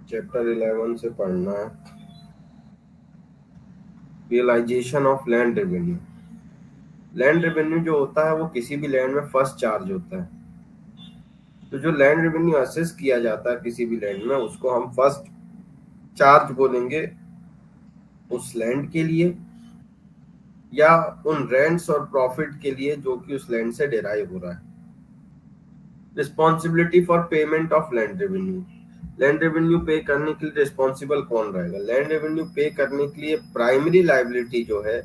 Chapter 11 से पढ़ना है, realisation of land revenue. Land revenue जो होता है वो किसी भी लैंड में फर्स्ट चार्ज होता है। तो जो लैंड रेवेन्यू असेस किया जाता है किसी भी लैंड में, उसको हम फर्स्ट चार्ज बोलेंगे उस लैंड के लिए या उन रेंट्स और प्रॉफिट के लिए जो कि उस लैंड से डिराइव हो रहा है। Responsibility for payment of land revenue. Land revenue पे करने के लिए रिस्पॉन्सिबल कौन रहेगा? लैंड रेवेन्यू पे करने के लिए प्राइमरी लायबिलिटी जो है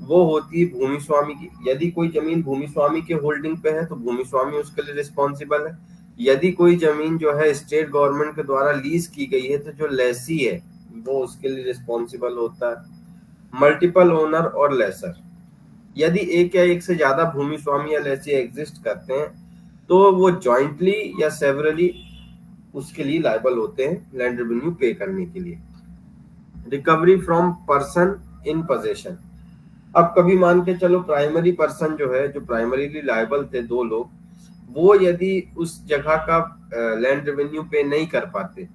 वो होती है भूमि स्वामी की। यदि कोई जमीन भूमि स्वामी के होल्डिंग पे है तो भूमि स्वामी उसके लिए रिस्पॉन्सिबल है। यदि कोई जमीन जो है स्टेट गवर्नमेंट के द्वारा लीज की गई है तो जो लेसी है वो उसके लिए रिस्पॉन्सिबल होता है। मल्टीपल ओनर और लेसर, यदि एक या एक से ज्यादा भूमि स्वामी या लेसी एग्जिस्ट करते हैं तो वो जॉइंटली या सेवरली उसके लिए लायबल होते हैं लैंड रेवेन्यू पे करने के लिए। Recovery from person in possession. अब कभी मान के चलो प्राइमरी पर्सन जो है, जो प्राइमरीली लायबल थे दो लोग, वो यदि उस जगह का लैंड रेवेन्यू पे नहीं कर पाते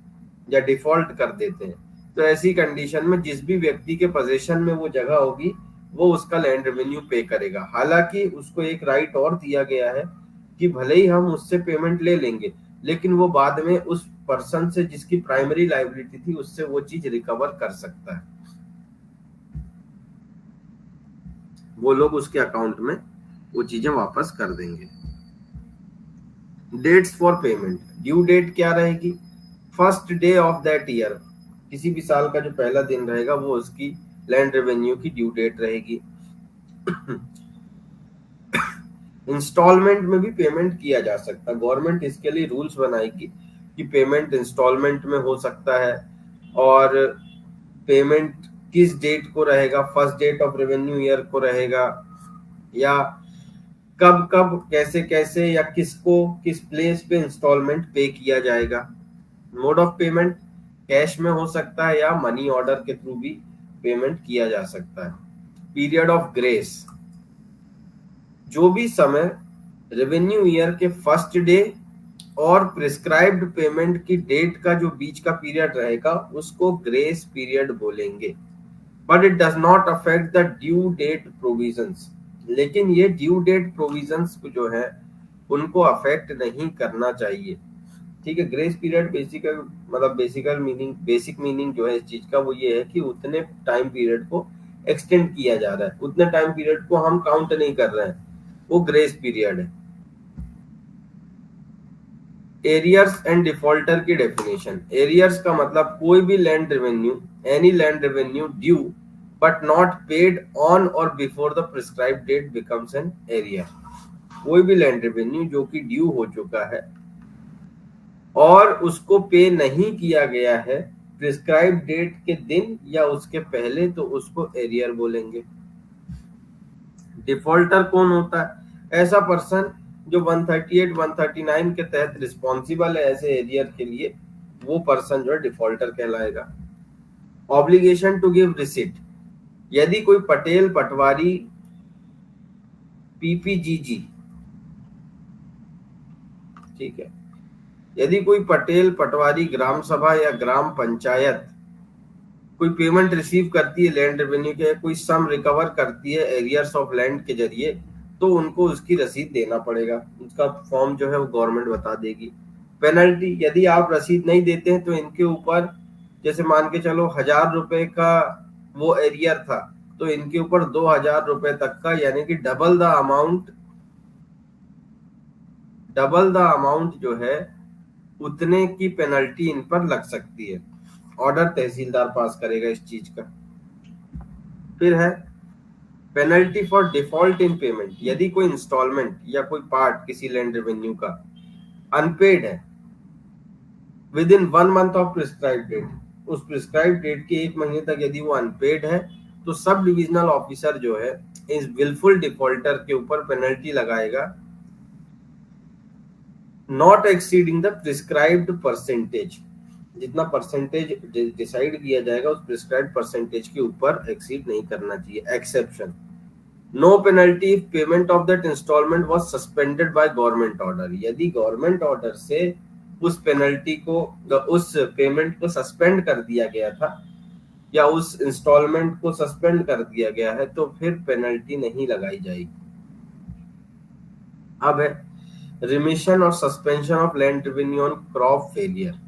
या डिफॉल्ट कर देते हैं तो ऐसी कंडीशन में जिस भी व्यक्ति के पोजीशन में वो जगह होगी वो उसका लैंड रेवेन्यू पे करेगा। हालांकि उसको एक राइट और दिया गया है कि भले ही हम उससे पेमेंट ले लेंगे लेकिन वो बाद में उस पर्सन से जिसकी प्राइमरी लायबिलिटी थी उससे वो चीज रिकवर कर सकता है। वो लोग उसके अकाउंट में वो चीजें वापस कर देंगे। Dates for payment. Due date क्या रहेगी? First day of that year, किसी भी साल का जो पहला दिन रहेगा वो उसकी लैंड रेवेन्यू की ड्यू डेट रहेगी। इंस्टॉलमेंट में भी पेमेंट किया जा सकता है। गवर्नमेंट इसके लिए रूल्स बनाएगी कि पेमेंट इंस्टॉलमेंट में हो सकता है और पेमेंट किस डेट को रहेगा, first date of revenue year को रहेगा या कब कब कैसे कैसे या किसको किस प्लेस पे इंस्टॉलमेंट पे किया जाएगा। मोड ऑफ पेमेंट कैश में हो सकता है या मनी ऑर्डर के थ्रू भी पेमेंट किया जा सकता है। पीरियड ऑफ ग्रेस, जो भी समय रेवेन्यू ईयर के फर्स्ट डे और प्रिस्क्राइब्ड पेमेंट की डेट का जो बीच का पीरियड रहेगा उसको ग्रेस पीरियड बोलेंगे। But it does not affect the due date provisions. लेकिन ये ड्यू डेट प्रोविजंस जो है उनको अफेक्ट नहीं करना चाहिए। ठीक है, ग्रेस पीरियड बेसिक मीनिंग जो है इस चीज का वो ये है कि उतने टाइम पीरियड को एक्सटेंड किया जा रहा है, उतने टाइम पीरियड को हम काउंट नहीं कर रहे हैं, वो ग्रेस पीरियड है। एरियर्स एंड डिफॉल्टर की डेफिनेशन। एरियर्स का मतलब कोई भी land revenue, any land revenue due but not paid on और before the prescribed date becomes an arrear. कोई भी लैंड रेवेन्यू जो कि ड्यू हो चुका है और उसको पे नहीं किया गया है प्रिस्क्राइब डेट के दिन या उसके पहले तो उसको एरियर बोलेंगे। डिफॉल्टर कौन होता है? ऐसा पर्सन जो 138 139 के तहत रिस्पॉन्सिबल है ऐसे एरियर के लिए, वो पर्सन जो है डिफॉल्टर कहलाएगा। Obligation to give receipt. यदि कोई पटेल पटवारी पीपीजीजी, ठीक है, यदि कोई पटेल पटवारी ग्राम सभा या ग्राम पंचायत कोई पेमेंट रिसीव करती है लैंड रेवेन्यू के, कोई सम रिकवर करती है एरियर्स ऑफ लैंड के जरिए तो उनको उसकी रसीद देना पड़ेगा। उसका फॉर्म जो है वो गवर्नमेंट बता देगी। पेनल्टी, यदि आप रसीद नहीं देते हैं तो इनके ऊपर, जैसे मान के चलो 1000 रुपए का वो एरियर था तो इनके ऊपर 2000 रुपए तक का यानी कि डबल द अमाउंट जो है उतने की पेनल्टी इन पर लग सकती है। ऑर्डर तहसीलदार पास करेगा इस चीज का। फिर है penalty for default in payment. यदि कोई इंस्टॉलमेंट या कोई पार्ट किसी लैंड रेवेन्यू का अनपेड है within 1 month of prescribe date, उस प्रिस्क्राइब डेट के 1 महीने तक यदि वो अनपेड है तो सब डिविजनल ऑफिसर जो है इस विलफुल डिफॉल्टर के ऊपर पेनल्टी लगाएगा not exceeding the prescribed percentage. जितना परसेंटेज डिसाइड किया जाएगा उस प्रिस्क्राइब्ड परसेंटेज के ऊपर एक्सीड नहीं करना चाहिए। Exception, no penalty if payment of that instalment was suspended by government order. यदि गवर्नमेंट ऑर्डर से उस पेनल्टी को, उस पेमेंट को सस्पेंड कर दिया गया था या उस इंस्टॉलमेंट को सस्पेंड कर दिया गया है, तो फिर पेनल्टी नहीं लगाई जाएगी। अब है रिमिशन और suspension of land revenue on crop failure.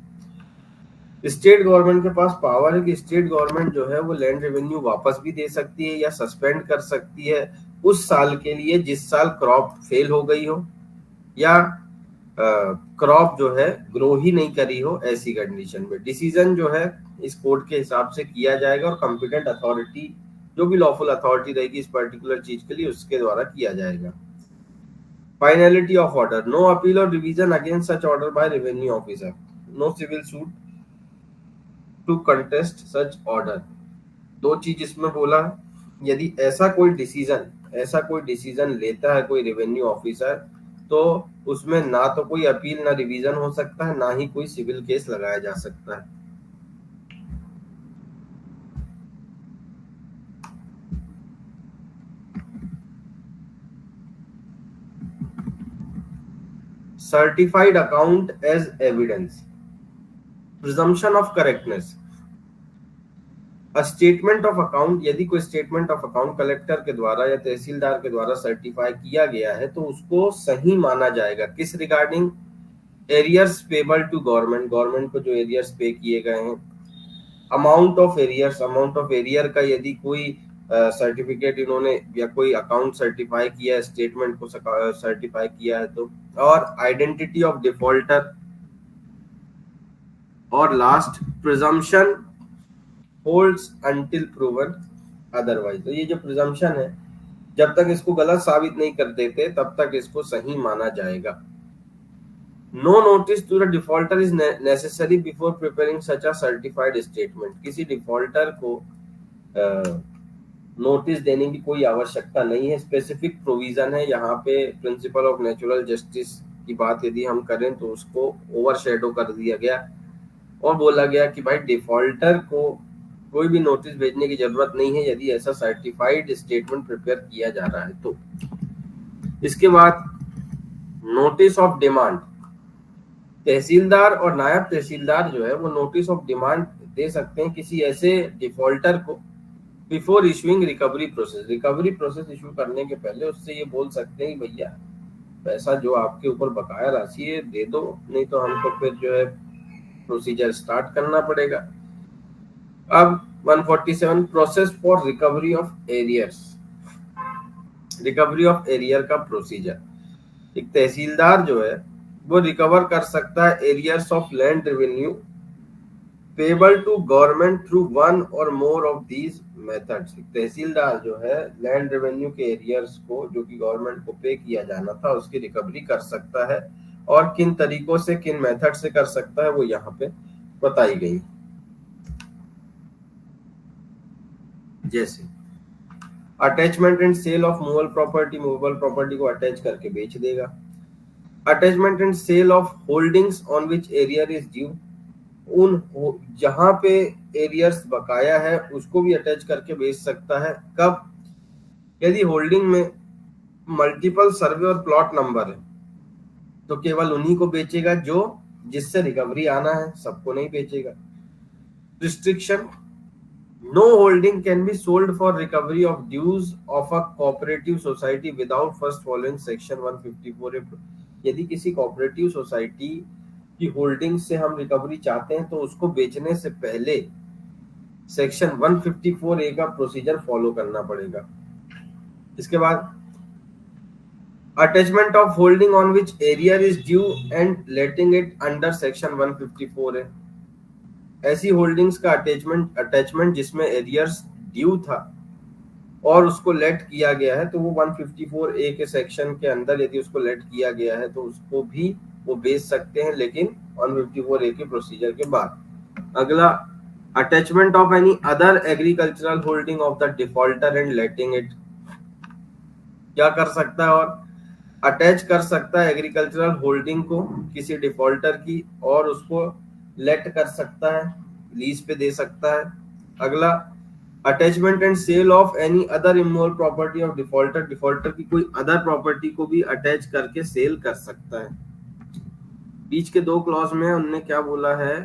State government के पास पावर है कि स्टेट गवर्नमेंट जो है वो लैंड रेवेन्यू वापस भी दे सकती है या सस्पेंड कर सकती है उस साल के लिए जिस साल क्रॉप फेल हो गई हो या क्रॉप जो है ग्रो ही नहीं करी हो। ऐसी कंडीशन में डिसीजन जो है इस कोर्ट के हिसाब से किया जाएगा और कॉम्पिटेंट अथॉरिटी जो भी लॉफुल अथॉरिटी रहेगी इस पर्टिकुलर चीज के लिए उसके द्वारा किया जाएगा। Finality of order, no appeal और revision against such order by revenue officer, no civil suit to contest such order. दो चीज इसमें बोला है, यदि ऐसा कोई डिसीजन लेता है कोई रेवेन्यू ऑफिसर तो उसमें ना तो कोई अपील ना रिवीजन हो सकता है, ना ही कोई सिविल केस लगाया जा सकता है। Certified account as evidence, presumption of correctness. Statement of account, यदि कोई स्टेटमेंट ऑफ अकाउंट कलेक्टर के द्वारा या तहसीलदार के द्वारा सर्टिफाई किया गया है तो उसको सही माना जाएगा। किस regarding? Arrears payable to government, government को जो एरियर्स पे किए गए हैं। Amount of arrears, amount of arrear का यदि कोई सर्टिफिकेट इन्होंने या कोई अकाउंट सर्टिफाई किया है, स्टेटमेंट को सर्टिफाई किया है तो। और आइडेंटिटी ऑफ डिफॉल्टर। और last presumption holds until proven otherwise. तो ये जो प्रिजम्पशन है जब तक इसको गलत साबित नहीं कर देते तब तक इसको सही माना जाएगा। No notice to the defaulter is necessary before preparing such a certified statement. किसी डिफॉल्टर को नोटिस देने की कोई आवश्यकता नहीं है। स्पेसिफिक प्रोविजन है यहाँ पे। प्रिंसिपल ऑफ नेचुरल जस्टिस की बात यदि हम करें तो उसको ओवरशैडो कर दिया गया और बोला गया कि भाई डिफॉल्टर को कोई भी नोटिस भेजने की जरूरत नहीं है यदि ऐसा सर्टिफाइड स्टेटमेंट प्रिपेयर किया जा रहा है तो। इसके बाद नोटिस ऑफ डिमांड। तहसीलदार और नायब तहसीलदार जो है वो नोटिस ऑफ डिमांड दे सकते हैं किसी ऐसे डिफॉल्टर को before issuing recovery process. Recovery process issue करने के पहले उससे ये बोल सकते हैं भैया पैसा जो आपके ऊपर बकाया राशि है दे दो, नहीं तो हमको फिर जो है प्रोसीजर स्टार्ट करना पड़ेगा। अब 147 process for recovery of arrears. Recovery of arrear का प्रोसीजर, एक तहसीलदार जो है वो रिकवर कर सकता है arrears of land revenue payable to government through one और more of these methods. Tehsildar जो है लैंड रेवेन्यू के एरियर्स को जो कि गवर्नमेंट को पे किया जाना था उसकी रिकवरी कर सकता है और किन तरीकों से किन मेथड से कर सकता है वो यहाँ पे बताई गई। जैसे attachment and sale of movable property, movable property को अटैच करके बेच देगा। Attachment and sale of holdings on which arrear is due, उन जहां पे एरियर्स बकाया है उसको भी अटैच करके बेच सकता है। कब? यदि होल्डिंग में मल्टीपल सर्वे और प्लॉट नंबर है तो केवल उन्हीं को बेचेगा जो जिससे रिकवरी आना है, सबको नहीं बेचेगा। Restriction, no holding can be sold for recovery of dues of a cooperative society without first following section 154A। यदि किसी कोऑपरेटिव सोसाइटी की होल्डिंग से हम रिकवरी चाहते हैं तो उसको बेचने से पहले सेक्शन 154A का प्रोसीजर फॉलो करना पड़ेगा। इसके बाद attachment of holding on which arrear is due and letting it under section 154A। ऐसी होल्डिंग्स का अटैचमेंट जिसमें एरियर्स ड्यू था और उसको लेट किया गया है तो वो 154A के सेक्शन के अंदर यदि उसको लेट किया गया है तो उसको भी वो बेच सकते हैं, लेकिन 154A के प्रोसीजर के बाद। अगला attachment of any other agricultural holding of the defaulter and letting it. क्या कर सकता है? और अटैच कर सकता है एग्रीकल्चरल होल्डिंग को किसी डिफॉल्टर की और उसको लेट कर सकता है, लीज पे दे सकता है। अगला attachment and sale of any other immovable property of defaulter, defaulter की कोई अदर प्रॉपर्टी को भी अटैच करके सेल कर सकता है। बीच के 2 क्लॉज में उनने क्या बोला है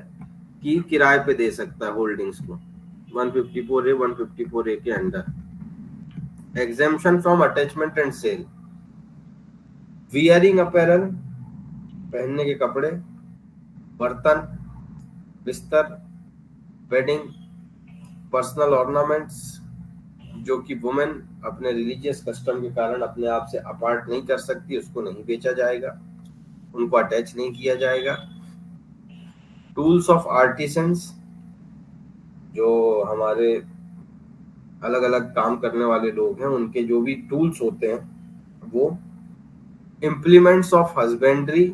कि किराए पे दे सकता है होल्डिंग्स को 154A 154A के under. Exemption from attachment and sale, wearing apparel, पहनने के कपड़े, बर्तन, बिस्तर, वेडिंग, पर्सनल ऑर्नामेंट्स जो कि वुमेन अपने रिलीजियस कस्टम के कारण अपने आप से अपार्ट नहीं कर सकती, उसको नहीं बेचा जाएगा, उनको अटैच नहीं किया जाएगा। टूल्स ऑफ आर्टिसंस, जो हमारे अलग अलग काम करने वाले लोग हैं उनके जो भी टूल्स होते हैं वो। Implements of husbandry,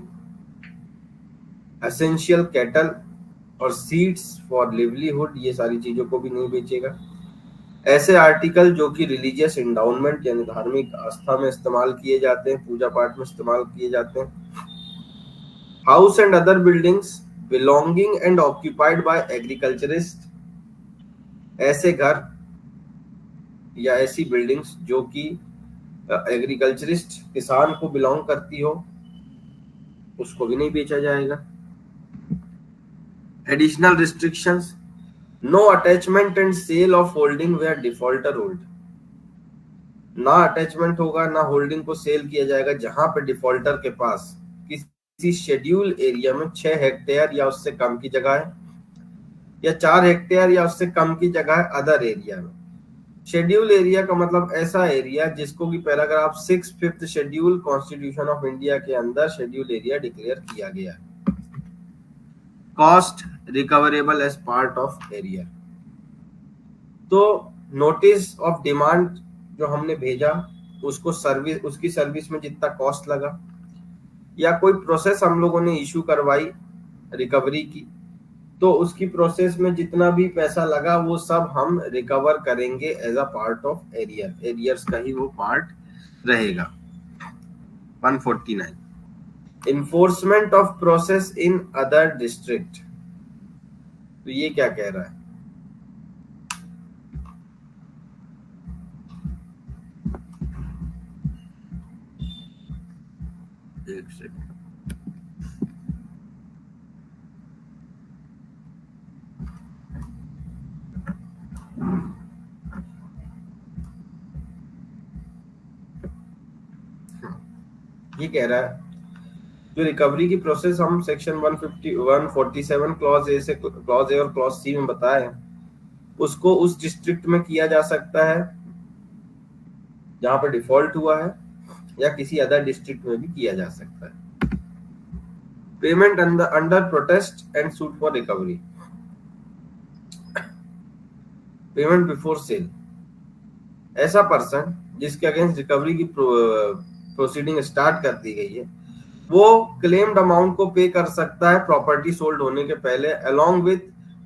essential cattle और सीड्स फॉर लिवलीहुड, ये सारी चीजों को भी नहीं बेचेगा। ऐसे आर्टिकल जो कि रिलीजियस इंडाउनमेंट यानी धार्मिक आस्था में इस्तेमाल किए जाते हैं, पूजा पाठ में इस्तेमाल किए जाते हैं। House and other buildings belonging and occupied by agriculturist, ऐसे घर या ऐसी बिल्डिंग्स जो कि एग्रीकल्चरिस्ट किसान को बिलोंग करती हो, उसको भी नहीं बेचा जाएगा। Additional restrictions, no attachment and sale of holding where defaulter hold, ना अटैचमेंट होगा ना होल्डिंग को सेल किया जाएगा जहां पे डिफॉल्टर के पास किसी शेड्यूल एरिया में 6 हेक्टेयर या उससे कम की जगह है या 4 हेक्टेयर या उससे कम की जगह है अदर एरिया में। शेड्यूल एरिया का मतलब ऐसा एरिया जिसको कि paragraph 6 5th schedule constitution of India के अंदर शेड्यूल एरिया डिक्लेयर किया गया है। Cost recoverable as part of area. तो नोटिस ऑफ डिमांड जो हमने भेजा उसको सर्विस, उसकी सर्विस में जितना कॉस्ट लगा या कोई प्रोसेस हम लोगों ने इशू करवाई रिकवरी की, तो उसकी प्रोसेस में जितना भी पैसा लगा वो सब हम रिकवर करेंगे as a part of arrear, arrears का ही वो पार्ट रहेगा। 149 enforcement of process in other district. तो ये क्या कह रहा है? एक सेकंड, ये कह रहा है जो रिकवरी की प्रोसेस हम सेक्शन 147 क्लॉज ए से क्लॉज ए और क्लॉज सी में बताए उसको उस डिस्ट्रिक्ट में किया जा सकता है जहां पर डिफॉल्ट हुआ है या किसी अदर डिस्ट्रिक्ट में भी किया जा सकता है। Payment under protest and suit for recovery, payment before sale, ऐसा पर्सन जिसके अगेंस्ट रिकवरी की प्रोसीडिंग स्टार्ट कर दी गई है वो क्लेम्ड अमाउंट को पे कर सकता है प्रॉपर्टी सोल्ड होने के पहले along with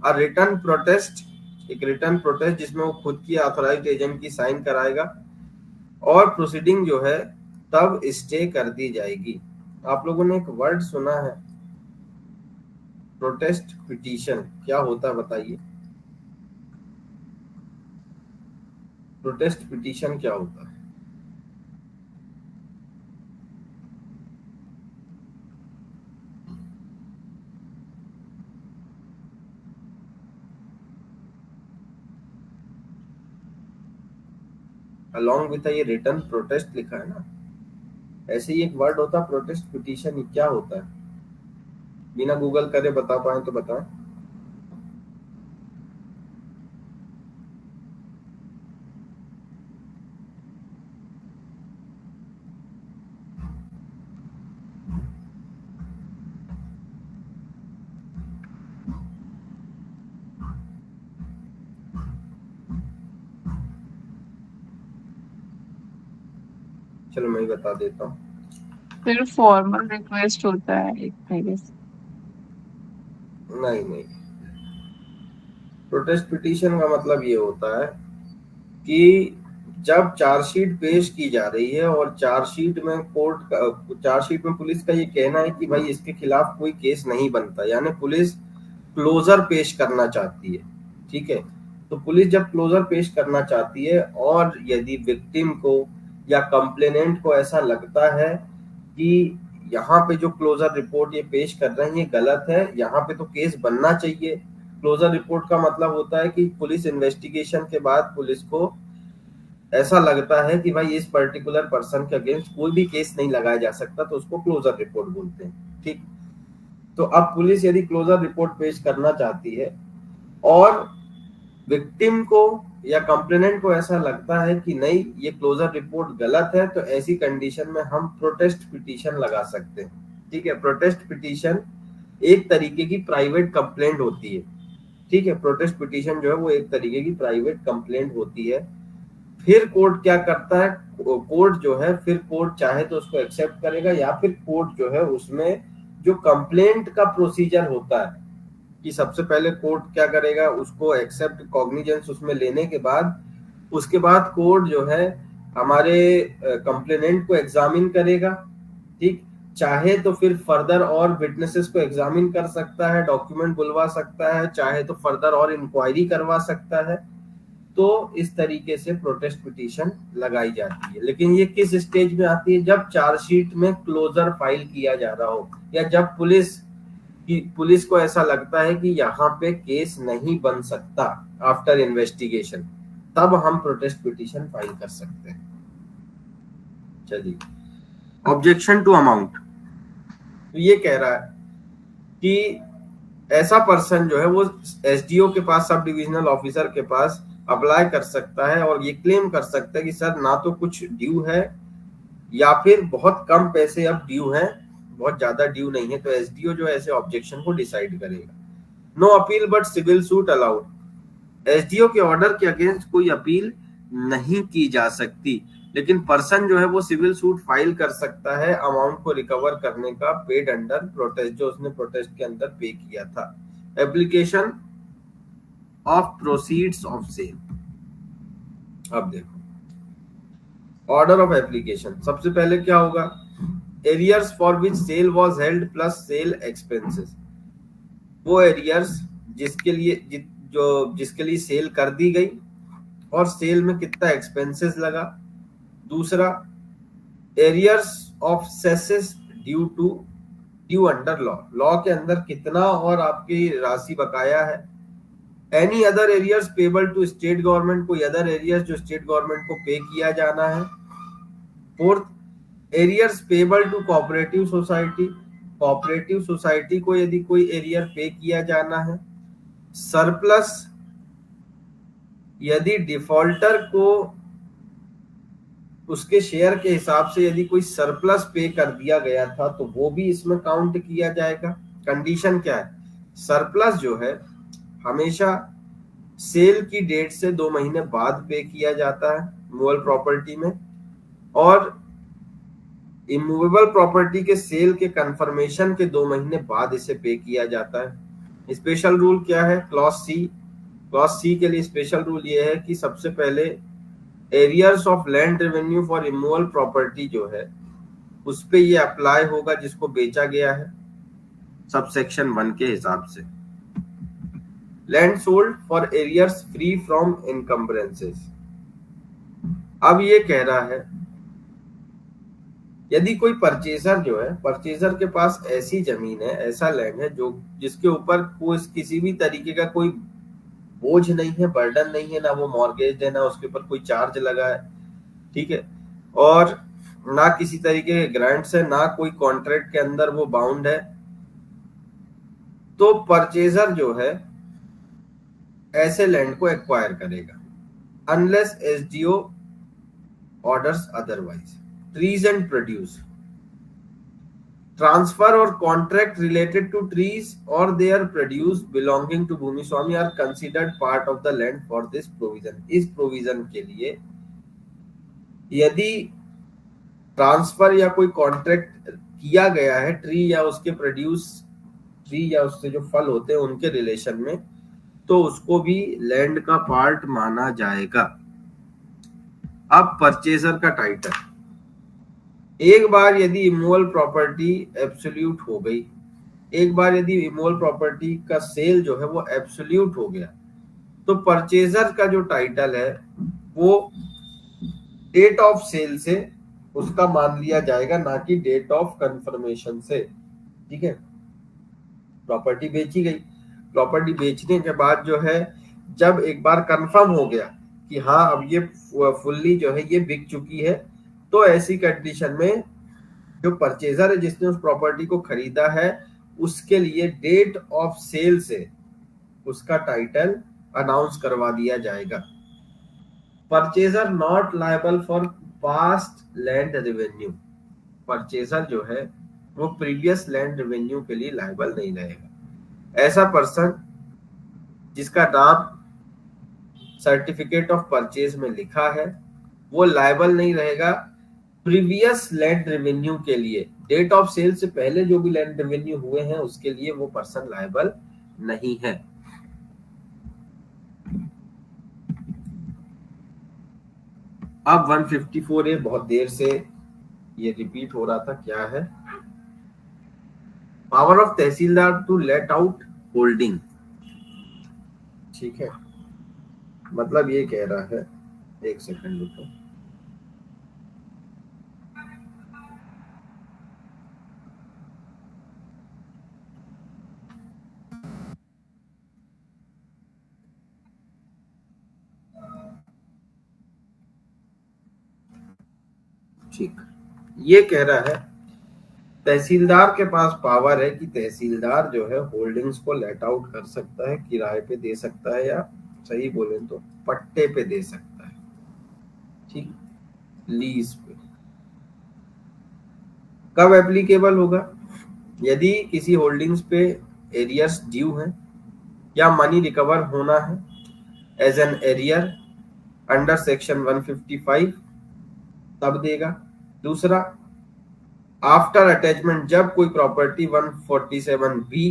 a return protest, एक रिटर्न प्रोटेस्ट जिसमें वो खुद की ऑथराइज्ड एजेंट की साइन कराएगा और प्रोसीडिंग जो है तब स्टे कर दी जाएगी। आप लोगों ने एक वर्ड सुना है प्रोटेस्ट पिटीशन, क्या होता है बताइए? प्रोटेस्ट पिटीशन क्या होता है? अलॉन्ग विथ ये रिटर्न प्रोटेस्ट लिखा है ना, ऐसे ही एक वर्ड होता है प्रोटेस्ट पिटीशन, क्या होता है? बिना गूगल करे बता पाए तो बताएं। चलो मैं ही बता देता हूँ। फिर फॉर्मल रिक्वेस्ट होता है एक तरीके से। नहीं, प्रोटेस्ट पिटीशन का मतलब ये होता है कि जब चार्जशीट पेश की जा रही है और चार्जशीट में चार्जशीट में पुलिस का ये कहना है कि भाई इसके खिलाफ कोई केस नहीं बनता, यानी पुलिस क्लोजर पेश करना चाहती है, ठीक है? तो पुलिस जब क्लोजर पेश करना चाहती है और यदि विक्टिम को या कंप्लेनेंट को ऐसा लगता है कि यहाँ पे जो क्लोजर रिपोर्ट ये पेश कर रहे हैं ये गलत है, यहाँ पे तो केस बनना चाहिए। क्लोजर रिपोर्ट का मतलब होता है कि पुलिस इन्वेस्टिगेशन के बाद पुलिस को ऐसा लगता है कि भाई इस पर्टिकुलर पर्सन के अगेंस्ट कोई भी केस नहीं लगाया जा सकता, तो उसको क्लोजर रिपोर्ट बोलते हैं। ठीक, तो अब पुलिस यदि क्लोजर रिपोर्ट पेश करना चाहती है और विक्टिम को या कंप्लेनेंट को ऐसा लगता है कि नहीं ये क्लोजर रिपोर्ट गलत है, तो ऐसी कंडीशन में हम प्रोटेस्ट पिटीशन लगा सकते हैं। ठीक है, प्रोटेस्ट पिटीशन एक तरीके की प्राइवेट कंप्लेंट होती है। ठीक है, प्रोटेस्ट पिटीशन जो है वो एक तरीके की प्राइवेट कंप्लेंट होती है। फिर कोर्ट क्या करता है, कोर्ट जो है फिर कोर्ट चाहे तो उसको एक्सेप्ट करेगा, या फिर कोर्ट जो है उसमें जो कंप्लेंट का प्रोसीजर होता है कि सबसे पहले कोर्ट क्या करेगा, उसको एक्सेप्ट कॉग्निजेंस उसमें लेने के बाद उसके बाद कोर्ट जो है हमारे कंप्लेनेंट को एग्जामिन करेगा। ठीक, चाहे तो फिर फर्दर और विटनेसेस को एग्जामिन कर सकता है, डॉक्यूमेंट बुलवा सकता है, चाहे तो फर्दर और इंक्वायरी करवा सकता है। तो इस तरीके से प्रोटेस्ट पिटीशन लगाई जाती है। लेकिन ये किस स्टेज में आती है, जब चार्जशीट में क्लोजर फाइल किया जा रहा हो, या जब पुलिस को ऐसा लगता है कि यहाँ पे केस नहीं बन सकता आफ्टर इन्वेस्टिगेशन, तब हम प्रोटेस्ट पिटीशन फाइल कर सकते हैं। चलिए, ऑब्जेक्शन टू अमाउंट। तो ये कह रहा है कि ऐसा पर्सन जो है वो एसडीओ के पास, सब डिविजनल ऑफिसर के पास अप्लाई कर सकता है और ये क्लेम कर सकता है कि सर ना तो कुछ ड्यू है या फिर बहुत कम पैसे अब ड्यू हैं, बहुत ज्यादा ड्यू नहीं है, तो एसडीओ जो है ऐसे ऑब्जेक्शन को डिसाइड करेगा। No appeal but civil suit allowed. SDO के ऑर्डर के अगेंस्ट कोई अपील नहीं की जा सकती, लेकिन पर्सन जो है वो सिविल सूट फाइल कर सकता है अमाउंट को रिकवर करने का, पेड अंडर प्रोटेस्ट, जो उसने प्रोटेस्ट के अंदर पे किया था। Application of proceeds of sale. अब देखो ऑर्डर ऑफ एप्लीकेशन, सबसे पहले क्या होगा, arrears for which sale was held plus sale expenses. वो एरियर्स जिसके लिए सेल कर दी गई और सेल में कितना एक्सपेंसेस लगा। दूसरा, arrears of cesses due under law, law के अंदर कितना और आपकी राशि बकाया है। Any other arrears payable to state government, कोई अदर एरियर्स जो स्टेट गवर्नमेंट को पे किया जाना है। Fourth, arrears payable to cooperative society, cooperative society को यदि कोई एरियर पे किया जाना है। सरप्लस, यदि डिफॉल्टर को उसके शेयर के हिसाब से यदि कोई सरप्लस पे कर दिया गया था तो वो भी इसमें काउंट किया जाएगा। कंडीशन क्या है, सरप्लस जो है हमेशा सेल की डेट से 2 महीने बाद पे किया जाता है मूवेबल प्रॉपर्टी में, और इमूवेबल प्रॉपर्टी के सेल के कंफर्मेशन के 2 महीने बाद इसे पे किया जाता है। स्पेशल रूल क्या है, क्लॉज सी के लिए स्पेशल रूल ये है कि सबसे पहले arrears of land revenue for immovable property जो है उस पे ये अप्लाई होगा जिसको बेचा गया है, सबसेक्शन 1 के हिसाब से। Land sold for arrears free from इनकम्बरेंसेस। अब ये कह रहा है यदि कोई परचेजर जो है, परचेजर के पास ऐसी जमीन है, ऐसा लैंड है जो जिसके ऊपर कोई किसी भी तरीके का कोई बोझ नहीं है, बर्डन नहीं है, ना वो मॉर्गेज है, ना उसके ऊपर कोई चार्ज लगा है, ठीक है, और ना किसी तरीके के ग्रांट्स है, ना कोई कॉन्ट्रैक्ट के अंदर वो बाउंड है, तो परचेजर जो है ऐसे लैंड को एक्वायर करेगा unless SDO orders otherwise. Trees and produce, transfer और कॉन्ट्रैक्ट रिलेटेड टू ट्रीज और देयर प्रोड्यूस बिलोंगिंग टू भूमि स्वामी are considered part of the land for this provision. इस प्रोविजन के लिए यदि ट्रांसफर या कोई कॉन्ट्रैक्ट किया गया है ट्री या उसके प्रोड्यूस, ट्री या उससे जो फल होते हैं उनके रिलेशन में, तो उसको भी लैंड का पार्ट माना जाएगा। अब परचेजर का टाइटल, एक बार यदि इमूवेबल प्रॉपर्टी एब्सोल्यूट हो गई, एक बार यदि इमूवेबल प्रॉपर्टी का सेल जो है वो एब्सोल्यूट हो गया, तो परचेजर का जो टाइटल है वो डेट ऑफ सेल से उसका मान लिया जाएगा, ना कि डेट ऑफ कंफर्मेशन से। ठीक है, प्रॉपर्टी बेची गई, प्रॉपर्टी बेचने के बाद जो है जब एक बार कंफर्म हो गया कि हाँ अब ये फुल्ली जो है ये बिक चुकी है, तो ऐसी कंडीशन में जो परचेजर है जिसने उस प्रॉपर्टी को खरीदा है उसके लिए डेट ऑफ सेल से उसका टाइटल अनाउंस करवा दिया जाएगा। Purchaser not liable for past land revenue, purchaser जो है वो प्रीवियस लैंड रेवेन्यू के लिए लायबल नहीं रहेगा। ऐसा पर्सन जिसका नाम सर्टिफिकेट ऑफ परचेज में लिखा है वो लायबल नहीं रहेगा प्रीवियस लैंड रेवेन्यू के लिए। डेट ऑफ सेल से पहले जो भी लैंड रेवेन्यू हुए हैं उसके लिए वो पर्सन लायबल नहीं है। अब 154A बहुत देर से ये रिपीट हो रहा था, क्या है? Power of tehsildar to let out holding. ठीक है, मतलब ये कह रहा है, एक सेकंड रुको, ठीक, ये कह रहा है तहसीलदार के पास पावर है कि तहसीलदार जो है होल्डिंग्स को लेट आउट कर सकता है, किराए पे दे सकता है, या सही बोले तो पट्टे पे दे सकता है। ठीक, लीज पे। कब एप्लीकेबल होगा? यदि किसी होल्डिंग्स पे एरियर्स ड्यू हैं या मनी रिकवर होना है as an arrear under section 155 तब देगा। दूसरा, आफ्टर अटैचमेंट, जब कोई प्रॉपर्टी 147B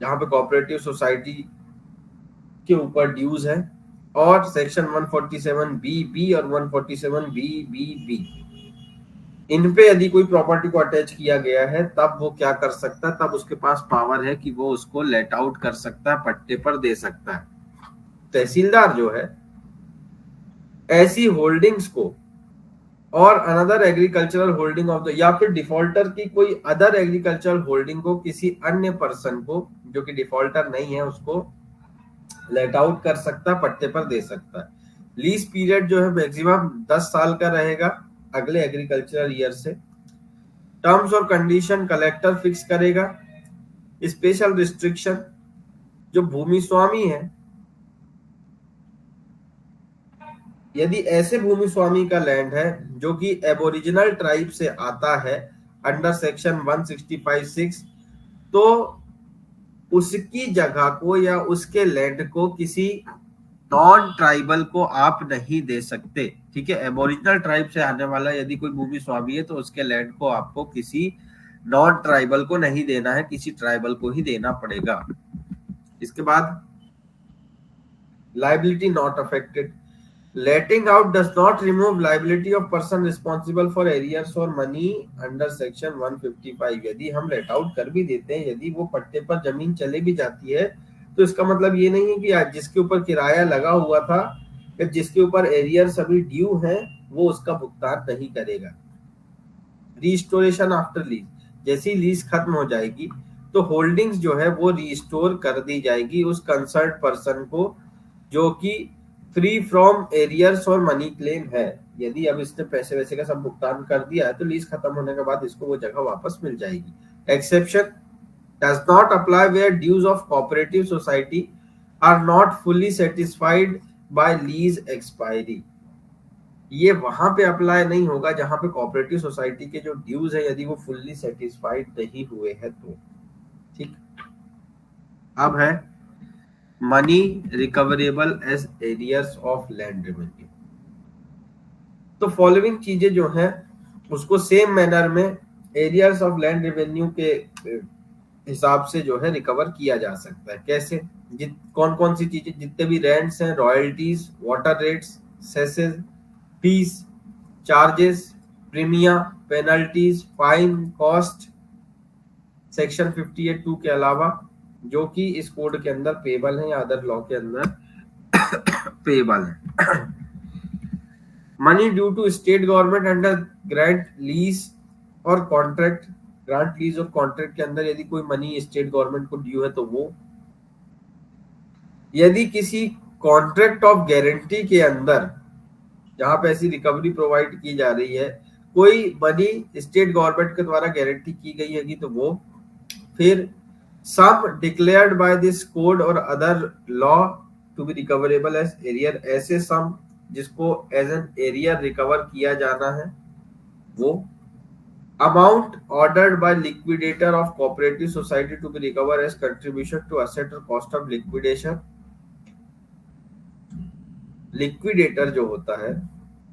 जहां पे कोऑपरेटिव सोसाइटी के ऊपर ड्यूज है, और सेक्शन 147BB और 147BBB इन पे यदि कोई प्रॉपर्टी को अटैच किया गया है तब वो क्या कर सकता है, तब उसके पास पावर है कि वो उसको लेट आउट कर सकता है, पट्टे पर दे सकता है। तहसीलदार जो है ऐसी होल्डिंग्स को और another agricultural holding of the, या फिर डिफॉल्टर की कोई अदर एग्रीकल्चरल होल्डिंग को किसी अन्य पर्सन को जो कि डिफॉल्टर नहीं है उसको लेट आउट कर सकता है, पट्टे पर दे सकता है। लीज पीरियड जो है मैक्सिमम 10 साल का रहेगा अगले एग्रीकल्चरल ईयर से। टर्म्स और कंडीशन कलेक्टर फिक्स करेगा। स्पेशल रिस्ट्रिक्शन, जो भूमि स्वामी है, यदि ऐसे भूमि स्वामी का लैंड है जो कि एबोरिजिनल ट्राइब से आता है अंडर सेक्शन 165(6), तो उसकी जगह को या उसके लैंड को किसी नॉन ट्राइबल को आप नहीं दे सकते। ठीक है, एबोरिजिनल ट्राइब से आने वाला यदि कोई भूमि स्वामी है तो उसके लैंड को आपको किसी नॉन ट्राइबल को नहीं देना है, किसी ट्राइबल को ही देना पड़ेगा। इसके बाद liability not affected, letting out does not remove liability of person responsible for arrears or money under section 155। यदि हम लेट आउट कर भी देते हैं, यदि वो पट्टे पर जमीन चले भी जाती है तो इसका मतलब ये नहीं है कि आज जिसके ऊपर किराया लगा हुआ था या जिसके ऊपर एरियर्स अभी ड्यू है वो उसका भुगतान नहीं करेगा। रिस्टोरेशन आफ्टर लीज, जैसी लीज खत्म हो जाएगी तो होल्डिंग्स जो है वो रिस्टोर कर दी जाएगी उस कंसर्न पर्सन को जो कि फ्री फ्रॉम एरियर्स और मनी क्लेम है। यदि अब इसने पैसे वैसे का सब भुगतान कर दिया है तो लीज खत्म होने के बाद इसको वो जगह वापस मिल जाएगी। Exception does not apply where dues of cooperative society are not fully satisfied by lease expiry. ये वहां पे अप्लाई नहीं होगा जहां पे कोऑपरेटिव सोसाइटी के जो ड्यूज है यदि वो फुल्ली सेटिस्फाइड नहीं हुए हैं तो। ठीक, अब है money recoverable as arrears of land revenue. तो फॉलोइंग चीजें जो हैं उसको सेम मैनर में एरियर्स ऑफ लैंड रेवेन्यू के हिसाब से जो है रिकवर किया जा सकता है। कैसे? कौन कौन सी चीजें? जितने भी रेंट्स हैं, royalties, water rates, सेसेस, fees, charges, Primia, penalties, fine, cost, section 58(2) के अलावा जो कि इस कोड के अंदर पेबल है या अदर लॉ के अंदर पेबल है। Money due to state government under grant lease और कॉन्ट्रैक्ट, ग्रांट लीज और कॉन्ट्रैक्ट के अंदर यदि कोई मनी स्टेट गवर्नमेंट को ड्यू है तो वो, यदि किसी कॉन्ट्रैक्ट ऑफ गारंटी के अंदर जहां पे ऐसी रिकवरी प्रोवाइड की जा रही है कोई मनी स्टेट गवर्नमेंट के द्वारा गारंटी की गई है तो वो, फिर sum declared by this code और other law to be recoverable as arrear, ऐसे सम जिसको एज एन एरियर रिकवर किया जाना है वो, amount ordered by liquidator of cooperative society to be recover as contribution to asset और cost of liquidation. Liquidator जो होता है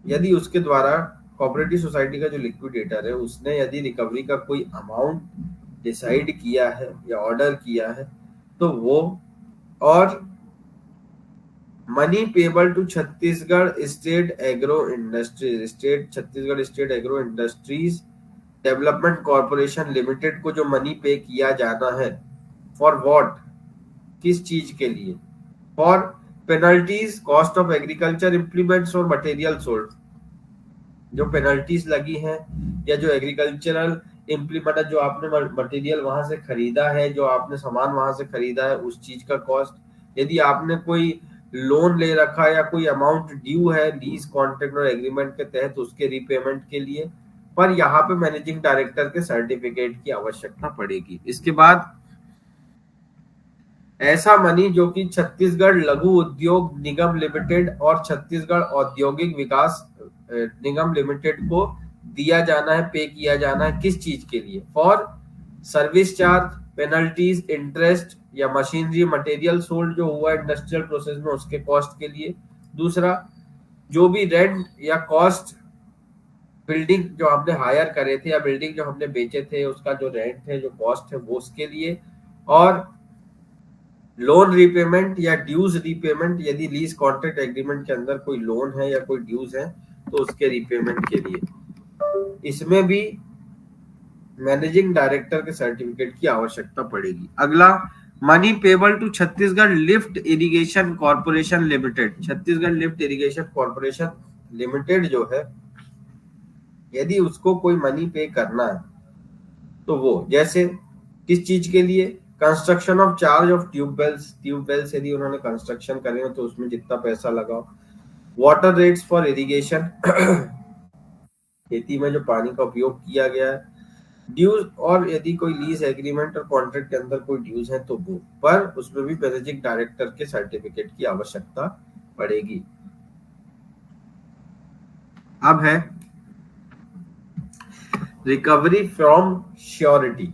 यदि उसके द्वारा कोऑपरेटिव सोसाइटी का जो लिक्विडेटर है उसने यदि रिकवरी का कोई अमाउंट डिसाइड किया है या ऑर्डर किया है तो वो, और money payable to Chhattisgarh state agro industries, Chhattisgarh state agro industries development corporation limited को जो मनी पे किया जाना है, फॉर व्हाट, किस चीज के लिए, for penalties cost of agriculture implements और मटेरियल सोल्ड, जो पेनल्टीज लगी हैं या जो एग्रीकल्चरल इम्प्लीमेंट जो आपने मटेरियल वहां से खरीदा है, जो आपने सामान वहां से खरीदा है उस चीज का कॉस्ट, यदि आपने कोई लोन ले रखा है या कोई अमाउंट ड्यू है लीज कॉन्ट्रैक्ट और एग्रीमेंट के तहत उसके रीपेमेंट के लिए, पर यहाँ पे मैनेजिंग डायरेक्टर के सर्टिफिकेट की आवश्यकता पड़ेगी। इसके बाद ऐसा मनी जो कि छत्तीसगढ़ लघु उद्योग निगम लिमिटेड और छत्तीसगढ़ औद्योगिक विकास निगम लिमिटेड को दिया जाना है, पे किया जाना है, किस चीज के लिए, for service charge, penalties, interest या मशीनरी मटेरियल सोल्ड जो हुआ इंडस्ट्रियल प्रोसेस में उसके कॉस्ट के लिए। दूसरा, जो भी रेंट या कॉस्ट बिल्डिंग जो हमने हायर करे थे या बिल्डिंग जो हमने बेचे थे उसका जो रेंट है जो कॉस्ट है वो उसके लिए। और लोन रीपेमेंट या ड्यूज रीपेमेंट, यदि लीज कॉन्ट्रैक्ट एग्रीमेंट के अंदर कोई लोन है या कोई ड्यूज है तो उसके रीपेमेंट के लिए। इसमें भी मैनेजिंग डायरेक्टर के सर्टिफिकेट की आवश्यकता पड़ेगी। अगला, money payable to Chhattisgarh lift irrigation corporation limited, Chhattisgarh lift irrigation corporation limited जो है यदि उसको कोई मनी पे करना है तो वो, जैसे किस चीज के लिए, construction of charge of tube wells यदि उन्होंने कंस्ट्रक्शन करे हो तो उसमें जितना पैसा लगाओ, वाटर रेट्स फॉर इरिगेशन खेती में जो पानी का उपयोग किया गया है, ड्यूज, और यदि कोई लीज एग्रीमेंट और कॉन्ट्रैक्ट के अंदर कोई ड्यूज है तो वो, पर उसमें भी मैनेजिंग डायरेक्टर के सर्टिफिकेट की आवश्यकता पड़ेगी। अब है रिकवरी फ्रॉम श्योरिटी।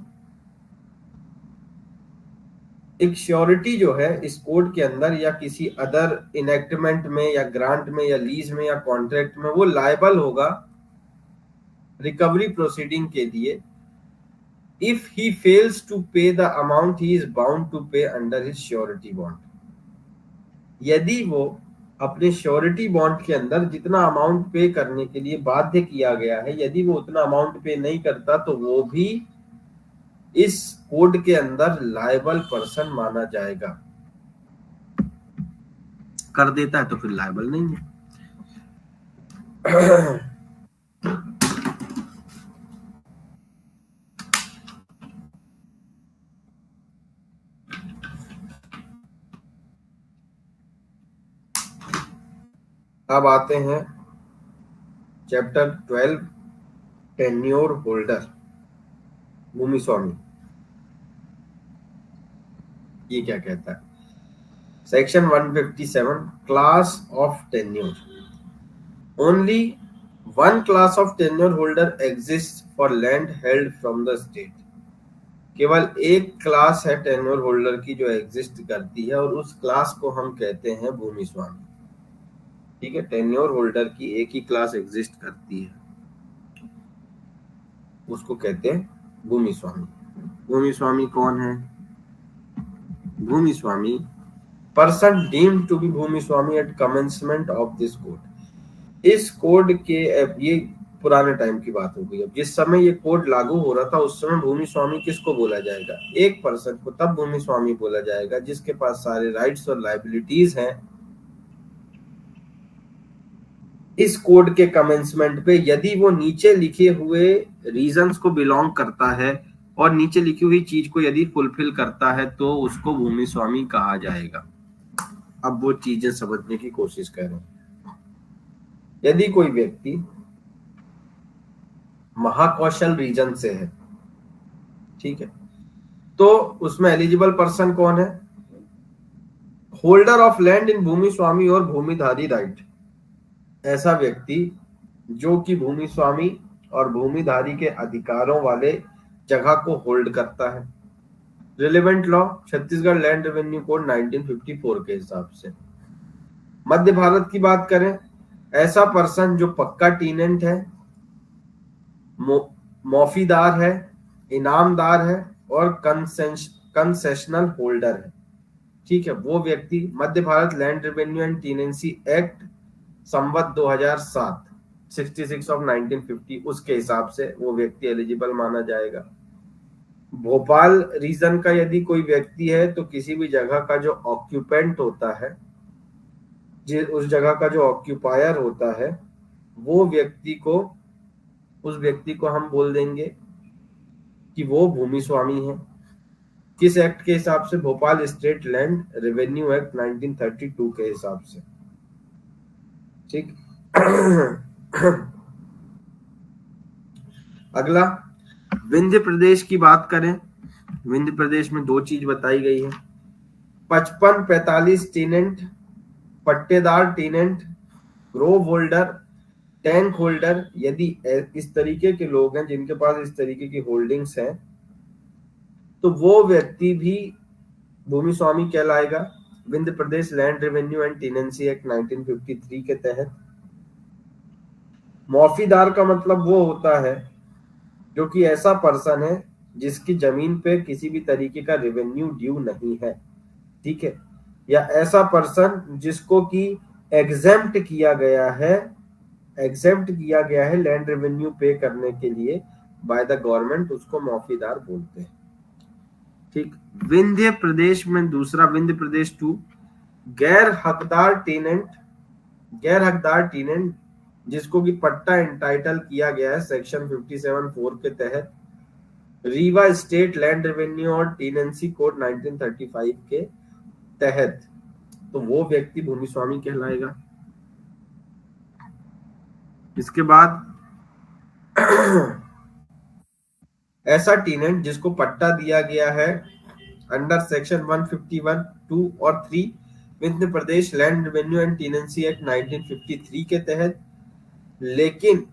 एक श्योरिटी जो है इस कोड के अंदर या किसी अदर इनेक्टमेंट में या ग्रांट में या लीज में या कॉन्ट्रैक्ट में वो लायबल होगा रिकवरी प्रोसीडिंग के लिए if he fails to pay the amount he is bound to pay under his surety bond। यदि वो अपने श्योरिटी बॉन्ड के अंदर जितना अमाउंट पे करने के लिए बाध्य किया गया है यदि वो उतना अमाउंट पे नहीं करता तो वो भी इस कोड के अंदर लायबल पर्सन माना जाएगा। कर देता है तो फिर लायबल नहीं है। अब आते हैं चैप्टर 12 टेन्योर होल्डर, भूमि स्वामी। ये क्या कहता है, section 157 class of tenure, only one class of tenure holder exist for land held from the state. केवल एक क्लास है टेन्योर होल्डर की जो एग्जिस्ट करती है और उस क्लास को हम कहते हैं भूमि स्वामी। ठीक है, टेन्योर होल्डर की एक ही क्लास एग्जिस्ट करती है, उसको कहते हैं भूमि स्वामी। भूमि स्वामी कौन है? भूमि स्वामी, पर्सन डीम्ड टू बी भूमि स्वामी at commencement of this code. इस कोड के, ये पुराने टाइम की बात हो गई। अब जिस समय ये कोड लागू हो रहा था उस समय भूमि स्वामी किसको बोला जाएगा? एक पर्सन को तब भूमि स्वामी बोला जाएगा जिसके पास सारे राइट्स और लायबिलिटीज हैं इस कोड के कमेंसमेंट पे यदि वो नीचे लिखे हुए रीजंस को बिलोंग करता है और नीचे लिखी हुई चीज को यदि फुलफिल करता है तो उसको भूमि स्वामी कहा जाएगा। अब वो चीजें समझने की कोशिश कर रहे हैं। यदि कोई व्यक्ति महाकौशल रीजन से है, ठीक है, तो उसमें एलिजिबल पर्सन कौन है? होल्डर ऑफ लैंड इन भूमि स्वामी और भूमिधारी राइट। ऐसा व्यक्ति जो कि भूमि स्वामी और भूमिधारी के अधिकारों वाले जगह को होल्ड करता है। Relevant law Chhattisgarh land revenue code 1954 के हिसाब से। मध्य भारत की बात करें, ऐसा पर्सन जो पक्का टीनेंट है, मौफीदार है, इनामदार है और कंसेशनल होल्डर है, ठीक है, वो व्यक्ति Madhya Bharat land revenue and tenancy act संवत 2007 66 ऑफ 1950 उसके हिसाब से वो व्यक्ति एलिजिबल माना जाएगा। भोपाल रीजन का यदि कोई व्यक्ति है तो किसी भी जगह का जो ऑक्यूपेंट होता है, उस जगह का जो ऑक्यूपायर होता है, वो व्यक्ति को, उस व्यक्ति को हम बोल देंगे कि वो भूमि स्वामी है। किस एक्ट के हिसाब से? Bhopal state land revenue act 1932 के हिसाब से, ठीक। अगला विंध्य प्रदेश की बात करें, विंध्य प्रदेश में दो चीज बताई गई है, 55-45 टीनेंट, पट्टेदार टीनेंट, ग्रोव होल्डर, टैंक होल्डर। यदि इस तरीके के लोग हैं जिनके पास इस तरीके की होल्डिंग्स हैं तो वो व्यक्ति भी भूमि स्वामी कहलाएगा Vindhya Pradesh land revenue and tenancy act 1953 के तहत। मौफीदार का मतलब वो होता है जो कि ऐसा पर्सन है जिसकी जमीन पे किसी भी तरीके का रेवेन्यू ड्यू नहीं है, ठीक है, या ऐसा पर्सन जिसको कि एग्जेम्प्ट किया गया है, एग्जेम्प्ट किया गया है लैंड रेवेन्यू पे करने के लिए बाय द गवर्नमेंट, उसको मौफीदार बोलते हैं, ठीक। विंध्य प्रदेश में दूसरा, विंध्य प्रदेश 2, गैर हकदार टीनेंट, गैर हकदार टीनेंट जिसको कि पट्टा एंटाइटल किया गया है सेक्शन 57(4) के तहत, रीवा स्टेट लैंड रेवेन्यू और टीनेंसी कोड 1935 के तहत, तो वो व्यक्ति भूमि स्वामी कहलाएगा। इसके बाद ऐसा टीनेंट जिसको पट्टा दिया गया है अंडर सेक्शन 151, 2 और 3 Vindhya Pradesh land revenue and tenancy act 1953 के तहत, लेकिन